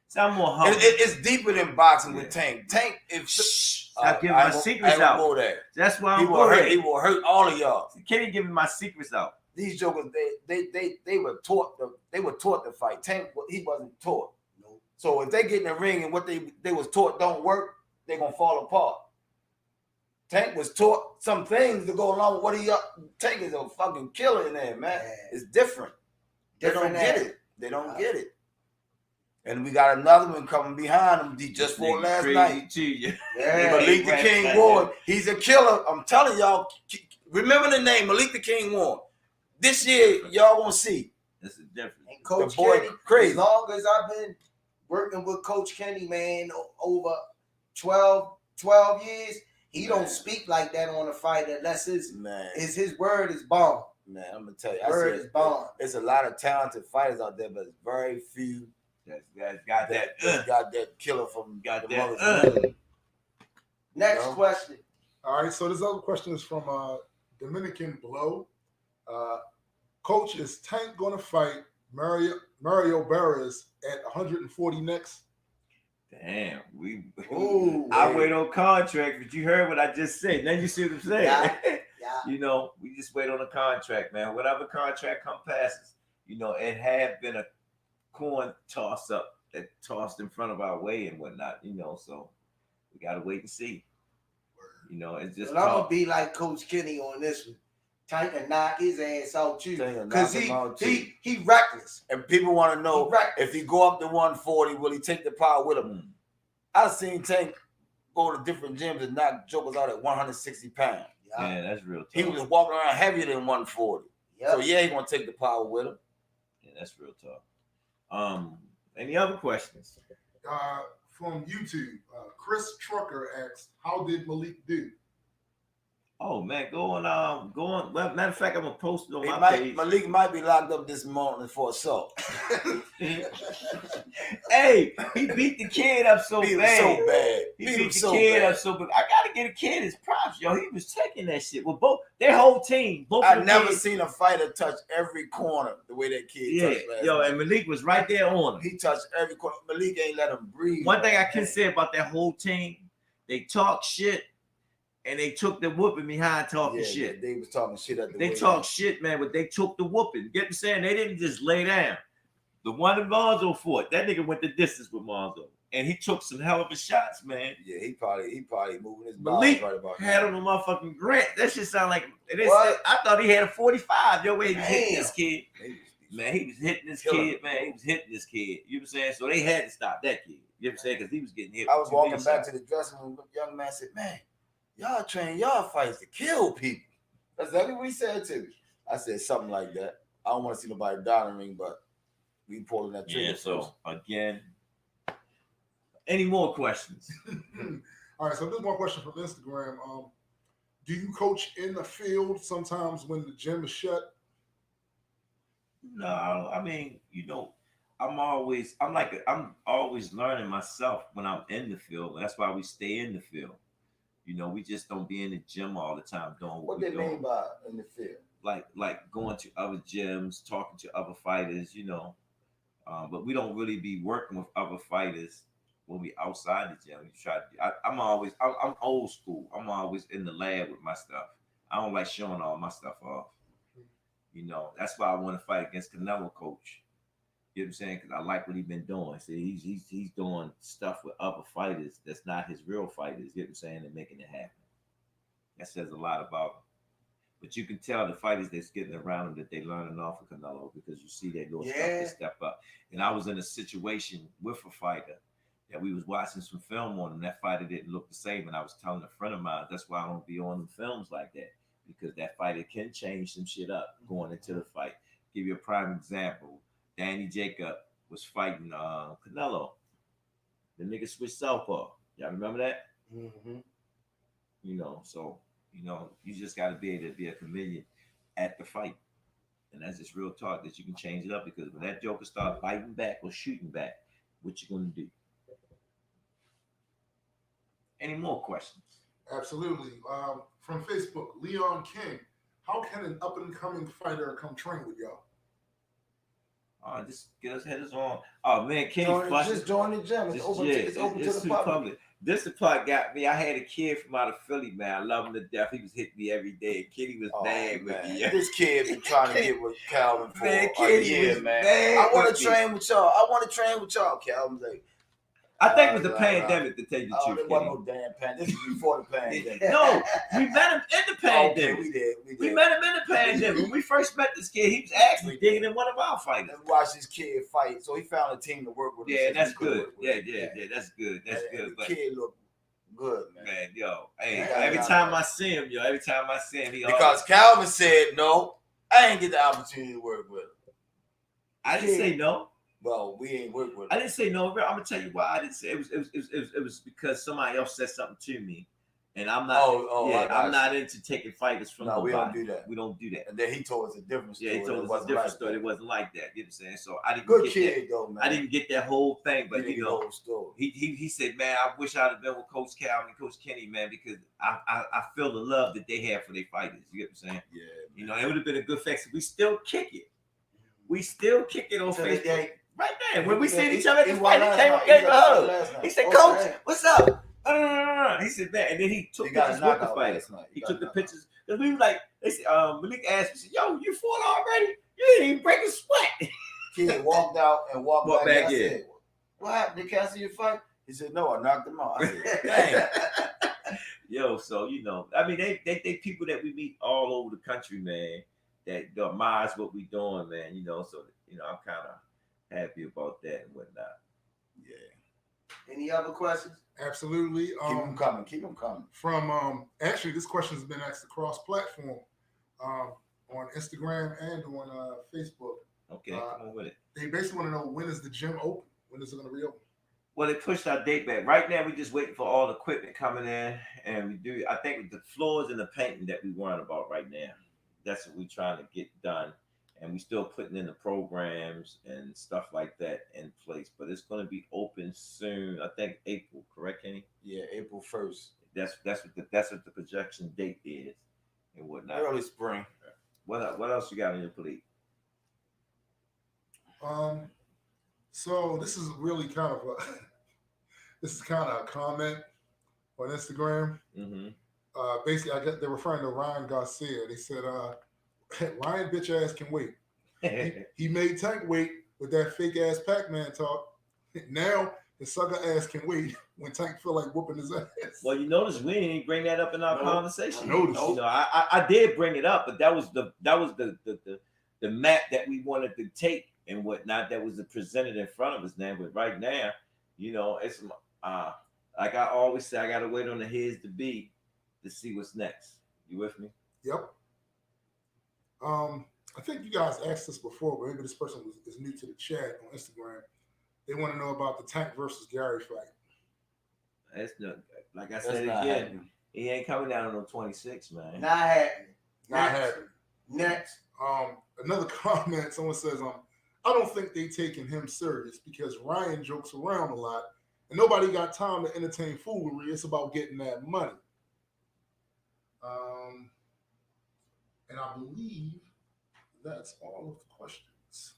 So I'm more humble. It's deeper than boxing with Yeah. Tank. Tank, if Stop giving my secrets out. Go there. That's why He I'm will hurt. going. He will hurt all of y'all. Kenny giving my secrets out. These jokers, they were taught to fight. Tank, he wasn't taught. Nope. So if they get in the ring and what they was taught don't work, they gonna fall apart. Tank was taught some things to go along with what he up. Tank is a fucking killer in there, man. Yeah. It's different. They Different don't get than- it. They don't get it. And we got another one coming behind him. He just fought Nigga last crazy night. too, yeah. Yeah. Malik the right, King right, Ward. He's a killer. I'm telling y'all. Remember the name, Malik the King Ward. This year, y'all gonna see. This is different. And Coach The boy Kenny, crazy. as long as I've been working with Coach Kenny, man, over 12 years, he Man. don't speak like that on a fight unless his Man, word is bomb. man, I'm gonna tell you. Word is bomb. It's a lot of talented fighters out there, but it's very few That's got that. that got that killer from Got the that, mother's Next know? question. All right, so this other question is from Dominican Blow. Coach, is Tank going to fight Mario Barres at 140 next? Damn, Ooh, I wait on contract, but you heard what I just said. Now you see what I'm saying. Yeah. You know, we just wait on a contract, man. Whatever contract come passes. You know, it had been a coin toss up that tossed in front of our way and whatnot. You know, so we gotta wait and see. You know, it's just But I'm gonna talk. be like Coach Kenny on this one. Tank and knock his ass out too, Tank will knock because him out, too. he reckless. And people want to know He reckless. if he go up to 140, will he take the power with him? Mm. I've seen Tank go to different gyms and knock jokers out at 160 pounds. Yeah, that's real He tough. was walking around heavier than 140. Yep. So yeah, he gonna take the power with him. Yeah, that's real tough. Any other questions? From YouTube, Chris Trucker asks, "How did Malik do?" Oh man, go on. Well, matter of fact, I'm gonna post it on my page. Malik might be locked up this morning for assault. Hey, he beat the kid up so Beat him bad. so bad. He Beat beat him the so kid bad. up so bad. I gotta get a kid his props, yo. He was taking that shit with both their whole team. Both of I've the never kids. seen a fighter touch every corner the way that kid Yeah, touched last yo, night. and Malik was right there on him. He touched every corner. Malik ain't let him breathe. One thing I can say about that whole team, they talk shit and they took the whooping behind talking shit. They was talking shit at the They way talk shit, man, but they took the whooping. Get what I'm saying? They didn't just lay down. The one that Monzo fought, that nigga went the distance with Monzo. And he took some hell of a shots, man. Yeah, he probably moving his Malik balls right about had now. on a motherfucking grant. That shit sound like What? I thought he had a 45. Yo, way he was hitting Damn. this kid. Man, he was hitting this kid, man. He was hitting this kid. You know what I'm saying? So they had to stop that kid. You know what I'm saying? Because he was getting hit. I was with too walking many back shots. to the dressing room. The young man said, "Man, y'all train y'all fights to kill people." That's exactly what he said to me. I said something like that. I don't want to see nobody die in the ring, but we pulling that trigger. Yeah, so again, any more questions? All right, so this one question from Instagram. Do you coach in the field sometimes when the gym is shut? No, I mean, you know, I'm always learning myself when I'm in the field. That's why we stay in the field. You know, we just don't be in the gym all the time doing what What we they doing. mean by in the field? Like going to other gyms, talking to other fighters, you know. But we don't really be working with other fighters when we outside the gym. We try to. I'm old school. I'm always in the lab with my stuff. I don't like showing all my stuff off. You know, that's why I want to fight against Canelo, coach. You know what I'm saying? Because I like what he's been doing. See, he's doing stuff with other fighters that's not his real fighters. You know what I'm saying? And making it happen. That says a lot about him. But you can tell the fighters that's getting around him that they learning off of Canelo because you see that little stuff to step up. And I was in a situation with a fighter that we was watching some film on, and that fighter didn't look the same. And I was telling a friend of mine, that's why I don't be on them films like that, because that fighter can change some shit up going into the fight. Give you a prime example. Danny Jacob was fighting Canelo. The nigga switched southpaw. Y'all remember that? Mm-hmm. You know, so, you know, you just got to be able to be a chameleon at the fight. And that's just real talk that you can change it up, because when that joker starts biting back or shooting back, what you going to do? Any more questions? Absolutely. From Facebook, Leon King. How can an up-and-coming fighter come train with y'all? Just get us headers on. Oh man, King, just join the gym. It's open to the public. This the part got me. I had a kid from out of Philly, man. I love him to death. He was hitting me every day. Kitty was mad with me. This kid been trying to get with Calvin for a year, man. I want to train with y'all. Calvin's like, I think it was the pandemic, to tell you the truth. There wasn't no damn pandemic. This is before the pandemic. No, we met him in the pandemic. Okay, we did. We met him in the pandemic. When we first met this kid, he was actually digging in one of our fighters. And watch this kid fight. So he found a team to work with. Yeah, that's good. Yeah, that's good. That's good. But the kid looked good, man. Man, yo, hey, every time I see him, he because Calvin said no, I ain't get the opportunity to work with him. I didn't say no. Well, we ain't work with him. I didn't say no. I'm gonna tell you why I didn't say it was because somebody else said something to me, and I'm not. I'm not into taking fighters from nobody. We don't do that. We don't do that. And then he told us a different story. Yeah, he told us a different story. It wasn't like that. You know what I'm saying? So I didn't get kid that. Though, man. I didn't get that whole thing, but you know, story. He said, man, I wish I'd have been with Coach Calvin and Coach Kenny, man, because I feel the love that they have for their fighters. You get what I'm saying? Yeah. Man. You know, it would have been a good fact. We still kick it. We still kick it on Facebook. Right there. When we seen each other at the fight, he came up, gave a hug. He said, Coach, what's up? He said that. And then he took pictures with the fighters. He took the pictures. Because we were like, they said, Malik asked me, yo, you fought already? You didn't even break a sweat. Kid walked out and walked back in. I said, what happened? Did Cassie you fight? He said, no, I knocked him out. I said, dang. Yo, so, you know, I mean, they people that we meet all over the country, man, that admires what we doing, man, you know, so, you know, I'm kind of happy about that and whatnot. Yeah. Any other questions? Absolutely. Keep them coming. From actually, this question has been asked across platform, on Instagram and on Facebook. Okay, come on with it. They basically want to know, when is the gym open? When is it going to reopen? Well, they pushed our date back. Right now, we're just waiting for all the equipment coming in, and we do. I think with the floors and the painting that we worrying about right now. That's what we're trying to get done. And we still putting in the programs and stuff like that in place, but it's going to be open soon. I think April, correct, Kenny? Yeah, April 1st. That's what the projection date is, and whatnot. Early spring. What else you got on your plate? So this is really kind of a comment on Instagram. Mm-hmm. Basically, they're referring to Ryan Garcia. They said, Ryan bitch ass can wait. He made Tank wait with that fake ass Pac-Man talk. Now the sucker ass can wait when Tank feel like whooping his ass. Well, you notice we didn't bring that up in our conversation. I noticed. You know, I did bring it up, but that was the map that we wanted to take and whatnot that was presented in front of us now. But right now, you know, it's like I always say, I gotta wait on the heads to be to see what's next. You with me? Yep. I think you guys asked this before, but maybe this person is new to the chat on Instagram. They want to know about the Tank versus Gary fight. That's not, like I said again, he ain't coming down on no 26, man. Not happening. Not happening. Next. Another comment, someone says, I don't think they taking him serious because Ryan jokes around a lot and nobody got time to entertain foolery. It's about getting that money. And I believe that's all of the questions.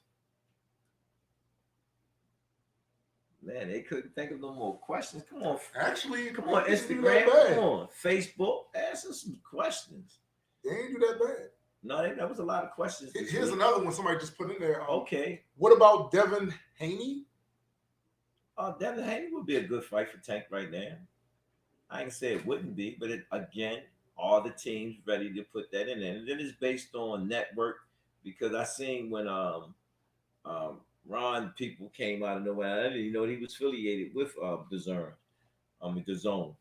Man, they couldn't think of no more questions. Come on. Actually, come on, Instagram. Come on. Facebook. Ask us some questions. They ain't do that bad. No, that was a lot of questions. Here's another one somebody just put in there. Okay. What about Devin Haney? Devin Haney would be a good fight for Tank right now. I ain't say it wouldn't be, but again, all the teams ready to put that in there. And then it's based on network, because I seen when Ron people came out of nowhere. I didn't even know he was affiliated with DAZN. DAZN. You know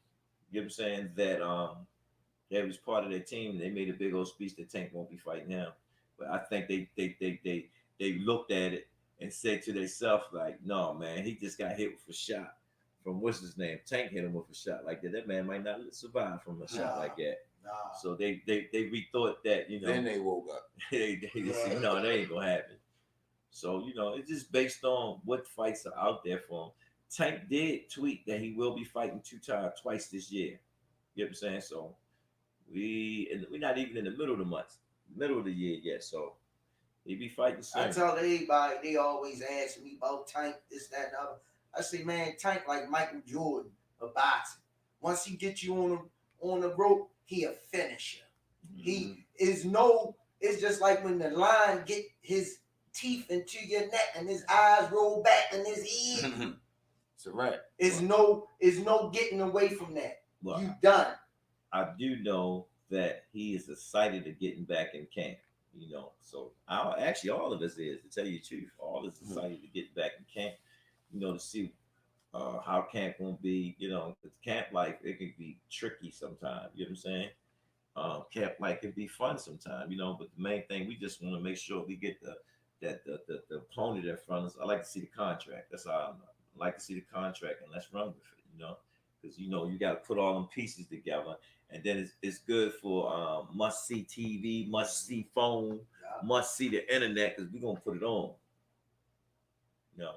what I'm saying? That was part of their team. They made a big old speech that Tank won't be fighting him. But I think they looked at it and said to themselves, like, no, man, he just got hit with a shot from what's his name? Tank hit him with a shot like that. That man might not survive from a shot like that. Nah. So they rethought that, you know. Then they woke up. they said, no, that ain't gonna happen. So, you know, it's just based on what fights are out there for him. Tank did tweet that he will be fighting twice this year. You know what I'm saying? So we're not even in the middle of the year yet. So he be fighting soon. I tell everybody, they always ask me about Tank, this, that, and other. I say, man, Tank like Michael Jordan of boxing. Once he gets you on the rope, he a finisher. Mm-hmm. He is it's just like when the lion get his teeth into your neck and his eyes roll back in his head. It's a wrap. It's no getting away from that. Well, you done. I do know that he is excited to getting back in camp. You know, so actually all of us is, to tell you the truth, all of us excited to get back in camp. You know, to see how camp gonna be. You know, because camp life, it can be tricky sometimes. You know what I'm saying? Camp life can be fun sometimes. You know, but the main thing, we just want to make sure we get the opponent in front of us. I like to see the contract. That's all. I like to see the contract, and let's run with it. You know, because you got to put all them pieces together, and then it's good for must see TV, must see phone, must see the internet, because we're gonna put it on. You know.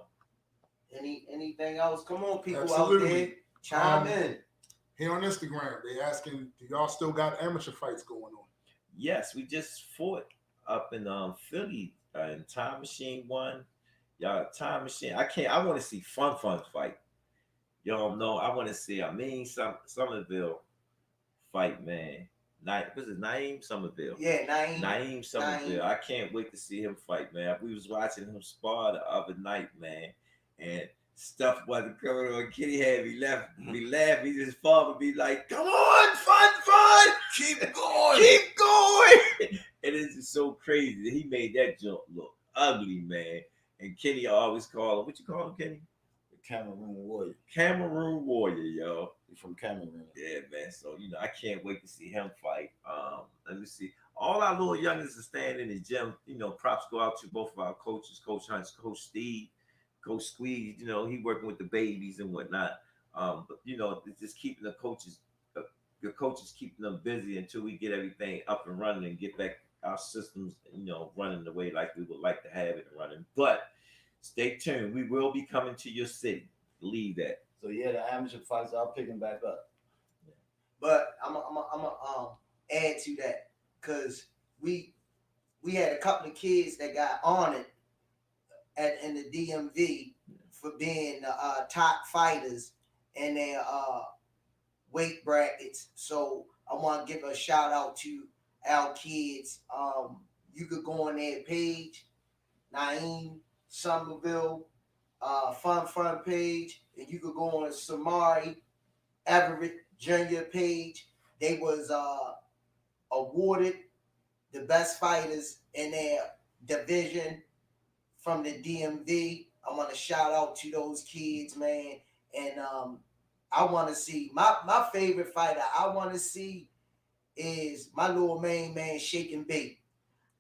Anything else? Come on, people Absolutely. out there, chime in. Here on Instagram, they asking, do y'all still got amateur fights going on? Yes, we just fought up in Philly in Time Machine 1. Y'all, Time Machine. I want to see fun fight. Y'all know I want to see Somerville fight, man. Was it Naeem Somerville? Yeah, Naeem Somerville. I can't wait to see him fight, man. We was watching him spar the other night, man, and stuff wasn't coming on. Kenny had me laughing. His father be like, "Come on, fun, keep going." And it's just so crazy that he made that jump look ugly, man. And Kenny always call him, what you call him, Kenny? Cameroon Warrior. Cameroon Warrior, yo. He's from Cameroon. Yeah, man. So, I can't wait to see him fight. Let me see. All our little youngins are staying in the gym. Props go out to both of our coaches, Coach Hunts, Coach Steve, Coach Squeeze. He working with the babies and whatnot. But it's just keeping the coaches keeping them busy until we get everything up and running and get back our systems, running the way like we would like to have it running. But stay tuned. We will be coming to your city. Believe that. So yeah, the amateur fights are picking back up. But I'm add to that, because we had a couple of kids that got honored in the DMV for being top fighters in their weight brackets. So I want to give a shout out to our kids. You could go on their page, Naeem Somerville fun page, and you could go on Samari Everett Jr. page. They was awarded the best fighters in their division from the DMV. I want to shout out to those kids, man. And I want to see my favorite fighter. I want to see is my little main man, Shake and Bake.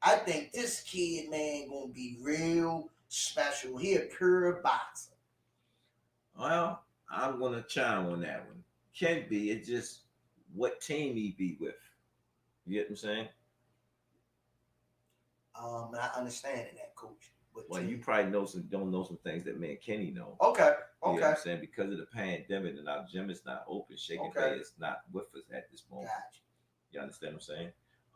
I think this kid, man, gonna be real special. He a pure boxer. Well, I'm gonna chime on that one. Can be. It's just what team he be with. You get what I'm saying? Not understanding that, Coach. Well, you probably don't know some things that me and Kenny know. Okay. You know what I'm saying? Because of the pandemic and our gym is not open, Shaking Bay is not with us at this moment. Gotcha. You understand what I'm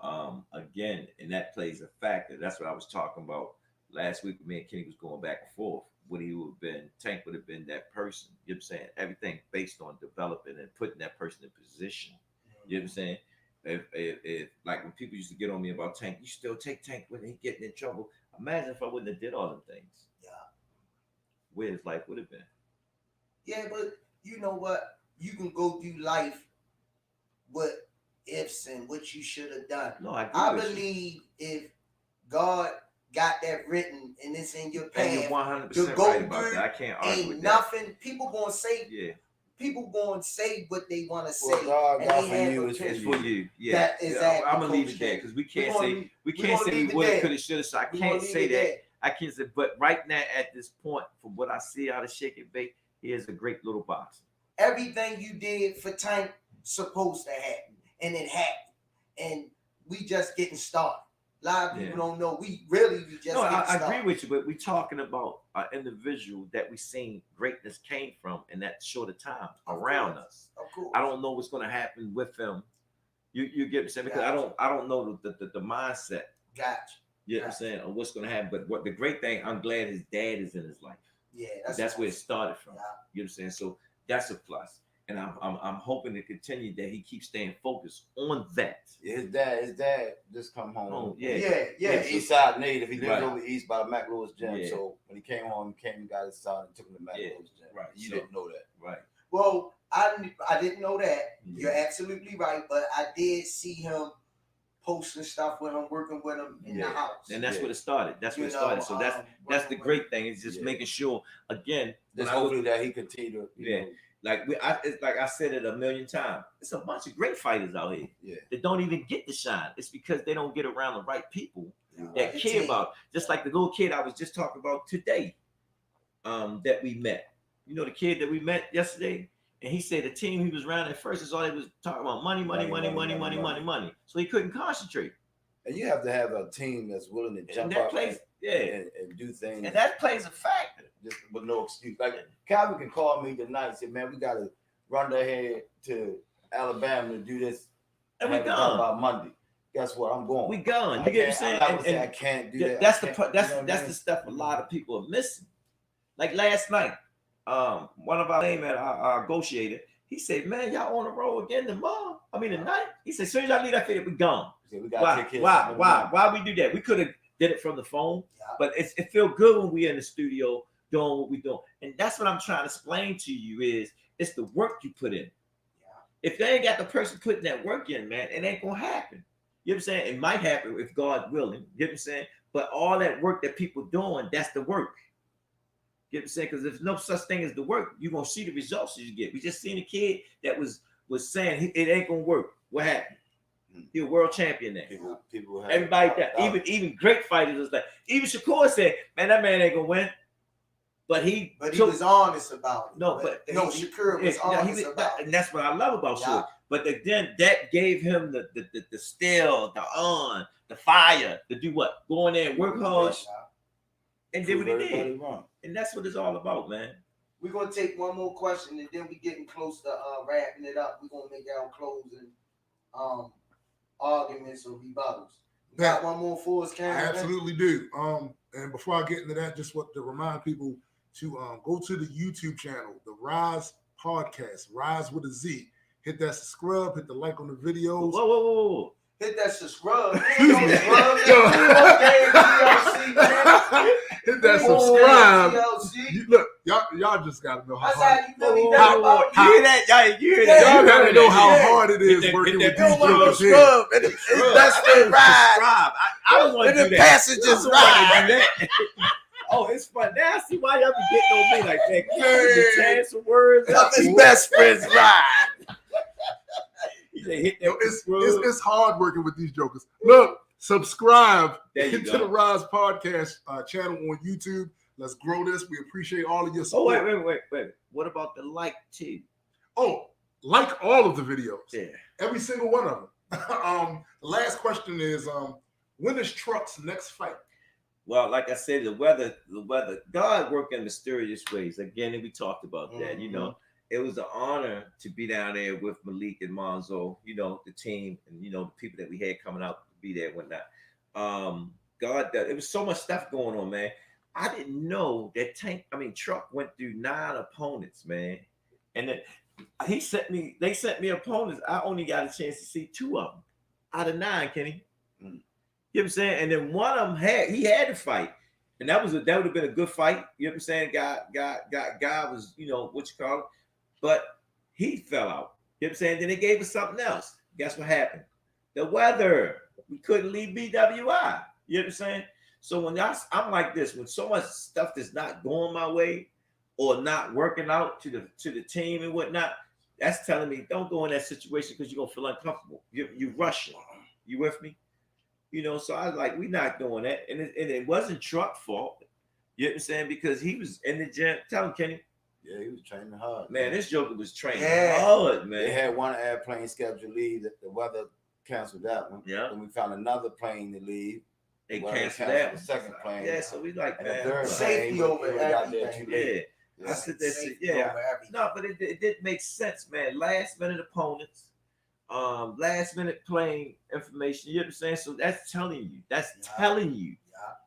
saying? Again, and that plays a factor. That's what I was talking about last week. Me and Kenny was going back and forth. What he would have been, Tank would have been that person. You know what I'm saying? Everything based on developing and putting that person in position. You know what I'm saying? if like when people used to get on me about Tank, you still take Tank when he getting in trouble. Imagine if I wouldn't have did all them things. Yeah. Where his life would have been. Yeah, but you know what? You can go through life with ifs and what you should have done. No, I believe if God got that written and it's in your and you're path 100% to go right about through, that. I can't argue ain't with nothing. People gonna say. Yeah. People going to say what they want to say. What God and got they for have you a is It's picture. for you. Yeah. That is exactly. I'm gonna leave it there because we can't say we leave it woulda, there. coulda, shoulda. So I We can't gonna say leave it that. there. I can't say. But right now, at this point, from what I see out of Shake and Bake, he is a great little boxer. Everything you did for Tank supposed to happen, and it happened. And we just getting started. A lot of people don't know. We just No, getting I started. agree with you, but we're talking about an individual that we seen greatness came from in that short of time around us. Of course. I don't know what's going to happen with him. You get what I'm saying? Because I don't know the mindset. Gotcha. You know what I'm saying? Or what's going to happen. But what the great thing, I'm glad his dad is in his life. Yeah, that's where it started from. Yeah. You know what I'm saying? So that's a plus. And I'm hoping to continue that he keeps staying focused on that. Yeah, his dad just come home. Oh, yeah. East Side native. He lived Right. over east by the Mac Lewis gym. Yeah. So when he came home, he came and got his son and took him to Mac Lewis gym. Right. You So- didn't know that. Right. Well, I didn't know that. Yeah. You're absolutely right, but I did see him posting stuff with him, working with him in the house. And that's where it started. That's where it You started. know, So that's the great thing. Is just making sure again. Just when I look- hopefully that he continue to you know, it's like I said it a million times. It's a bunch of great fighters out here that don't even get the shine. It's because they don't get around the right people that care about. Just like the little kid I was just talking about today, that we met. You know, the kid that we met yesterday, and he said the team he was around at first is all they was talking about money. So he couldn't concentrate. And you have to have a team that's willing to jump that up plays, and do things. And that plays a factor. Just with no excuse. Like Calvin can call me tonight and say, man, we gotta run ahead to Alabama to do this. And we have it done gone by Monday. Guess what? I'm going. We gone. You get what I'm saying? I'm not gonna say I can't do that. That's I can't, that's you know what I that's mean? the stuff a lot of people are missing. Like last night, one of our name at our negotiator, he said, "Man, y'all on the road again tomorrow? Tonight." He said, "As soon as y'all leave that field, we gone." So we gotta take care of Why we do that? We could have did it from the phone, but it feel good when we in the studio doing what we doing, and that's what I'm trying to explain to you is it's the work you put in. If they ain't got the person putting that work in, man, it ain't gonna happen. You know what I'm saying? It might happen if God willing. You know what I'm saying? But all that work that people doing, that's the work. You know what I'm saying? Because there's no such thing as the work. You're gonna see the results you get. We just seen a kid that was saying it ain't gonna work. What happened? He a world champion now. People have everybody that even great fighters was like, even Shakur said, man, that man ain't gonna win. But he was honest about it. No, Shakur was honest about it. And that's what I love about Shakur. But then that gave him the steel, the fire to do what? Go in there and work hard and did what he did. And that's what it's all about, man. We're gonna take one more question and then we getting close to wrapping it up. We're gonna make our closing arguments or rebuttals. You got one more for us, Cam? I absolutely do. And before I get into that, just what to remind people to go to the YouTube channel, the Rize Podcast, Rize with a Z. Hit that subscribe, hit the like on the videos. Whoa. Hit that subscribe. Hit that subscribe. Look, y'all just gotta know how hard. Y'all gotta know how hard it is working with these jokers here. That's the ride. I don't want to do that. Passengers ride. Oh, it's fun. Now I see why y'all be getting on me like that. Can you some words? His best friends ride. It's hard working with these jokers. Look, subscribe to the Rize Podcast channel on YouTube. Let's grow this. We appreciate all of your support. Oh, wait. What about the like too? Oh, like all of the videos. Yeah. Every single one of them. The last question is, when is Truck's next fight? Well, like I said, the weather, God worked in mysterious ways. Again, we talked about that. You know, it was an honor to be down there with Malik and Monzo, you know, the team and, you know, the people that we had coming out to be there and whatnot. It was so much stuff going on, man. I didn't know that Truck went through 9 opponents, man. And then they sent me opponents. I only got a chance to see 2 of them. out of 9, Kenny. Mm. You know what I'm saying? And then one of them had to fight. And that would have been a good fight. You know what I'm saying? Guy was, what you call it. But he fell out. You know what I'm saying? Then they gave us something else. Guess what happened? The weather. We couldn't leave BWI. You know what I'm saying? So when I'm like this, when so much stuff is not going my way or not working out to the team and whatnot, that's telling me don't go in that situation because you're gonna feel uncomfortable. You're rushing. You with me? So I was like, we're not doing that. And it wasn't Truck's fault. You know what I'm saying? Because he was in the gym. Tell him, Kenny. Yeah, he was training hard. Man, this joker was training Yeah. hard, man. They had one airplane scheduled to leave. The weather canceled that one. Yeah. Then we found another plane to leave. They Weather canceled that the one. second plane. Yeah, so we like, And the man. third Safety plane, over we got there everything. too late. Yeah. I said that shit. Safety Yeah. over everything. No, but it did make sense, man. Last minute opponents, last minute playing information. You know what I'm saying? So that's telling you.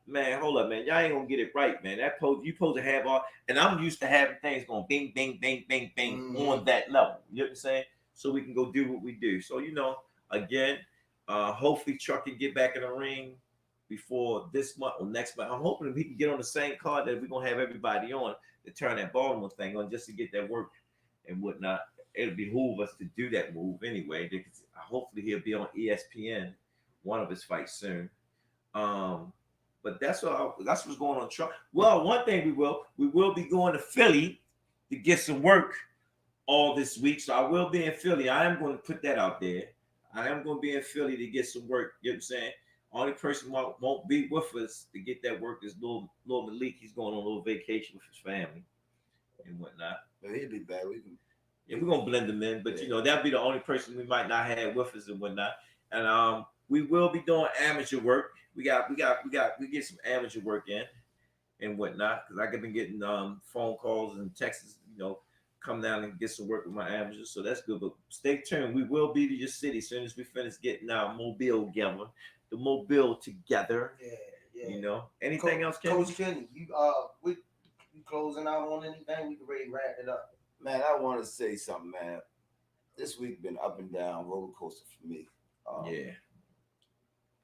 Man, hold up, man. Y'all ain't gonna get it right, man. You supposed to have all, and I'm used to having things going bing, bing, bing, bing, bing on that level. You know what I'm saying? So we can go do what we do. So again, hopefully Chuck can get back in the ring before this month or next month. I'm hoping he can get on the same card that we're gonna have everybody on to turn that Baltimore thing on just to get that work and whatnot. It'll behoove us to do that move anyway. Because hopefully he'll be on ESPN, one of his fights soon. But that's what's going on, Truck. Well, one thing we will be going to Philly to get some work all this week. So I will be in Philly. I am going to put that out there. I am going to be in Philly to get some work. You know what I'm saying? Only person won't be with us to get that work is Lil Malik. He's going on a little vacation with his family and whatnot. But he'll be back. We're gonna blend them in, but that'll be the only person we might not have with us and whatnot. And we will be doing amateur work. We get some amateur work in and whatnot because I've been getting phone calls and texts, come down and get some work with my amateurs. So that's good. But stay tuned. We will be to your city as soon as we finish getting our mobile together. The mobile together. Yeah. Anything else, Kenny? Coach Kenny, you closing out on anything? We can really wrap it up. Man, I want to say something, man. This week been up and down roller coaster for me.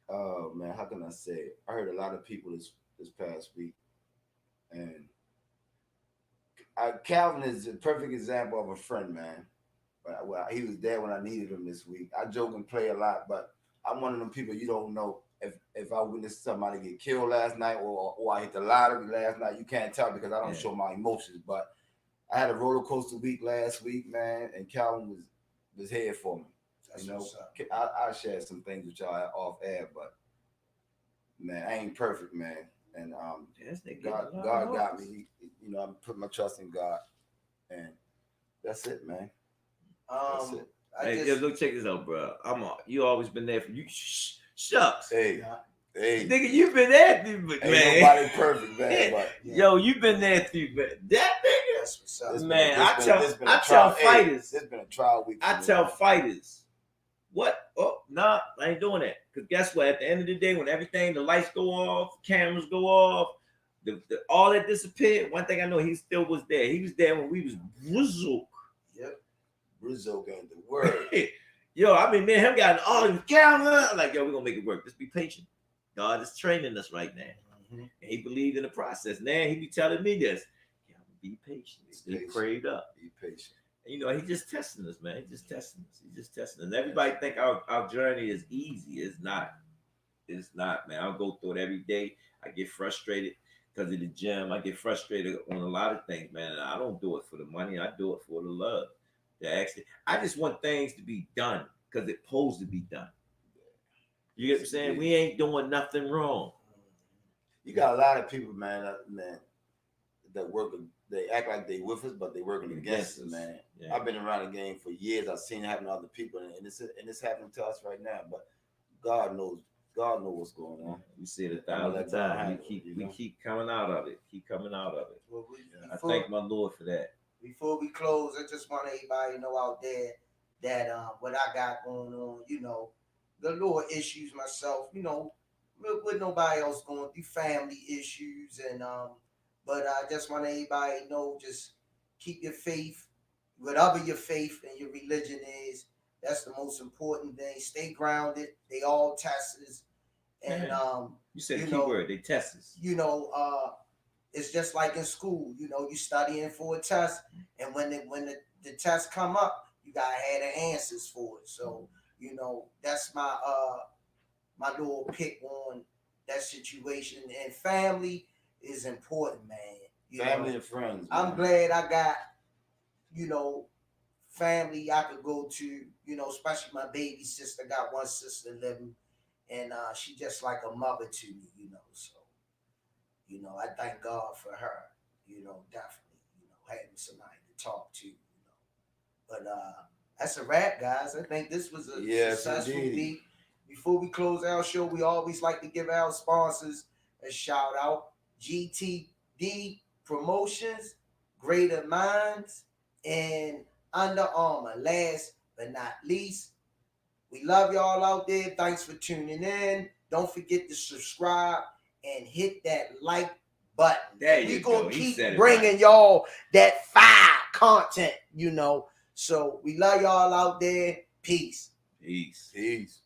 Oh man, how can I say it? I heard a lot of people this past week, and Calvin is a perfect example of a friend, man. Well, he was there when I needed him this week. I joke and play a lot, but I'm one of them people you don't know if I witnessed somebody get killed last night or I hit the lottery last night. You can't tell because I don't show my emotions, but I had a roller coaster week last week, man, and Calvin was here for me. I shared some things with y'all off air, but man, I ain't perfect, man. And God got me. I put my trust in God, and that's it, man. That's it. Look, check this out, bro. You always been there for you. Shucks. Hey, nigga, you been there through, man. Ain't nobody perfect, man. But yo, you been there through, man. That nigga. That's what's up. Man, I tell fighters. It's been a trial week. I tell fighters, what? Oh, nah, I ain't doing that. Because guess what? At the end of the day, when the lights go off, cameras go off, all that disappeared. One thing I know, he still was there. He was there when we was Rizzo. Yep. Rizzo ain't the word. Yo, I mean, man, him got all the camera. I'm like, yo, we're going to make it work. Just be patient. God is training us right now. Mm-hmm. And he believed in the process. Now he be telling me this. Be patient. Stay prayed up. Be patient. And, he's just testing us, man. He's just testing us. Everybody think our journey is easy. It's not. It's not, man. I'll go through it every day. I get frustrated because of the gym. I get frustrated on a lot of things, man. And I don't do it for the money. I do it for the love. I just want things to be done because it's supposed to be done. You get what I'm saying? We ain't doing nothing wrong. You got a lot of people, man, that work. They act like they with us, but they working against us, man. Yeah. I've been around the game for years. I've seen it happen to other people, and it's happening to us right now. But God knows what's going on. We see it 1,000 times. We keep coming out of it. Well, I thank my Lord for that. Before we close, I just want everybody to know out there that what I got going on, the little issues myself, with nobody else going through family issues, and but I just want everybody to know, just keep your faith, whatever your faith and your religion is, That's the most important thing. Stay grounded. They all tests. And you said you the key know, word, they test us. It's just like in school. You studying for a test, and when the test come up, you gotta have the answers for it. So that's my my little pick on that situation. And family is important, man. Family and friends. I'm man. glad I got family I could go to. Especially my baby sister. Got one sister living, and she just like a mother to me. So. I thank God for her, definitely, having somebody to talk to, But that's a wrap, guys. I think this was a successful week. Before we close our show, we always like to give our sponsors a shout out. GTD Promotions, Greater Minds, and Under Armour. Last but not least, we love y'all out there. Thanks for tuning in. Don't forget to subscribe and hit that like button. We're going to keep bringing y'all that fire content, So we love y'all out there. Peace. Peace. Peace.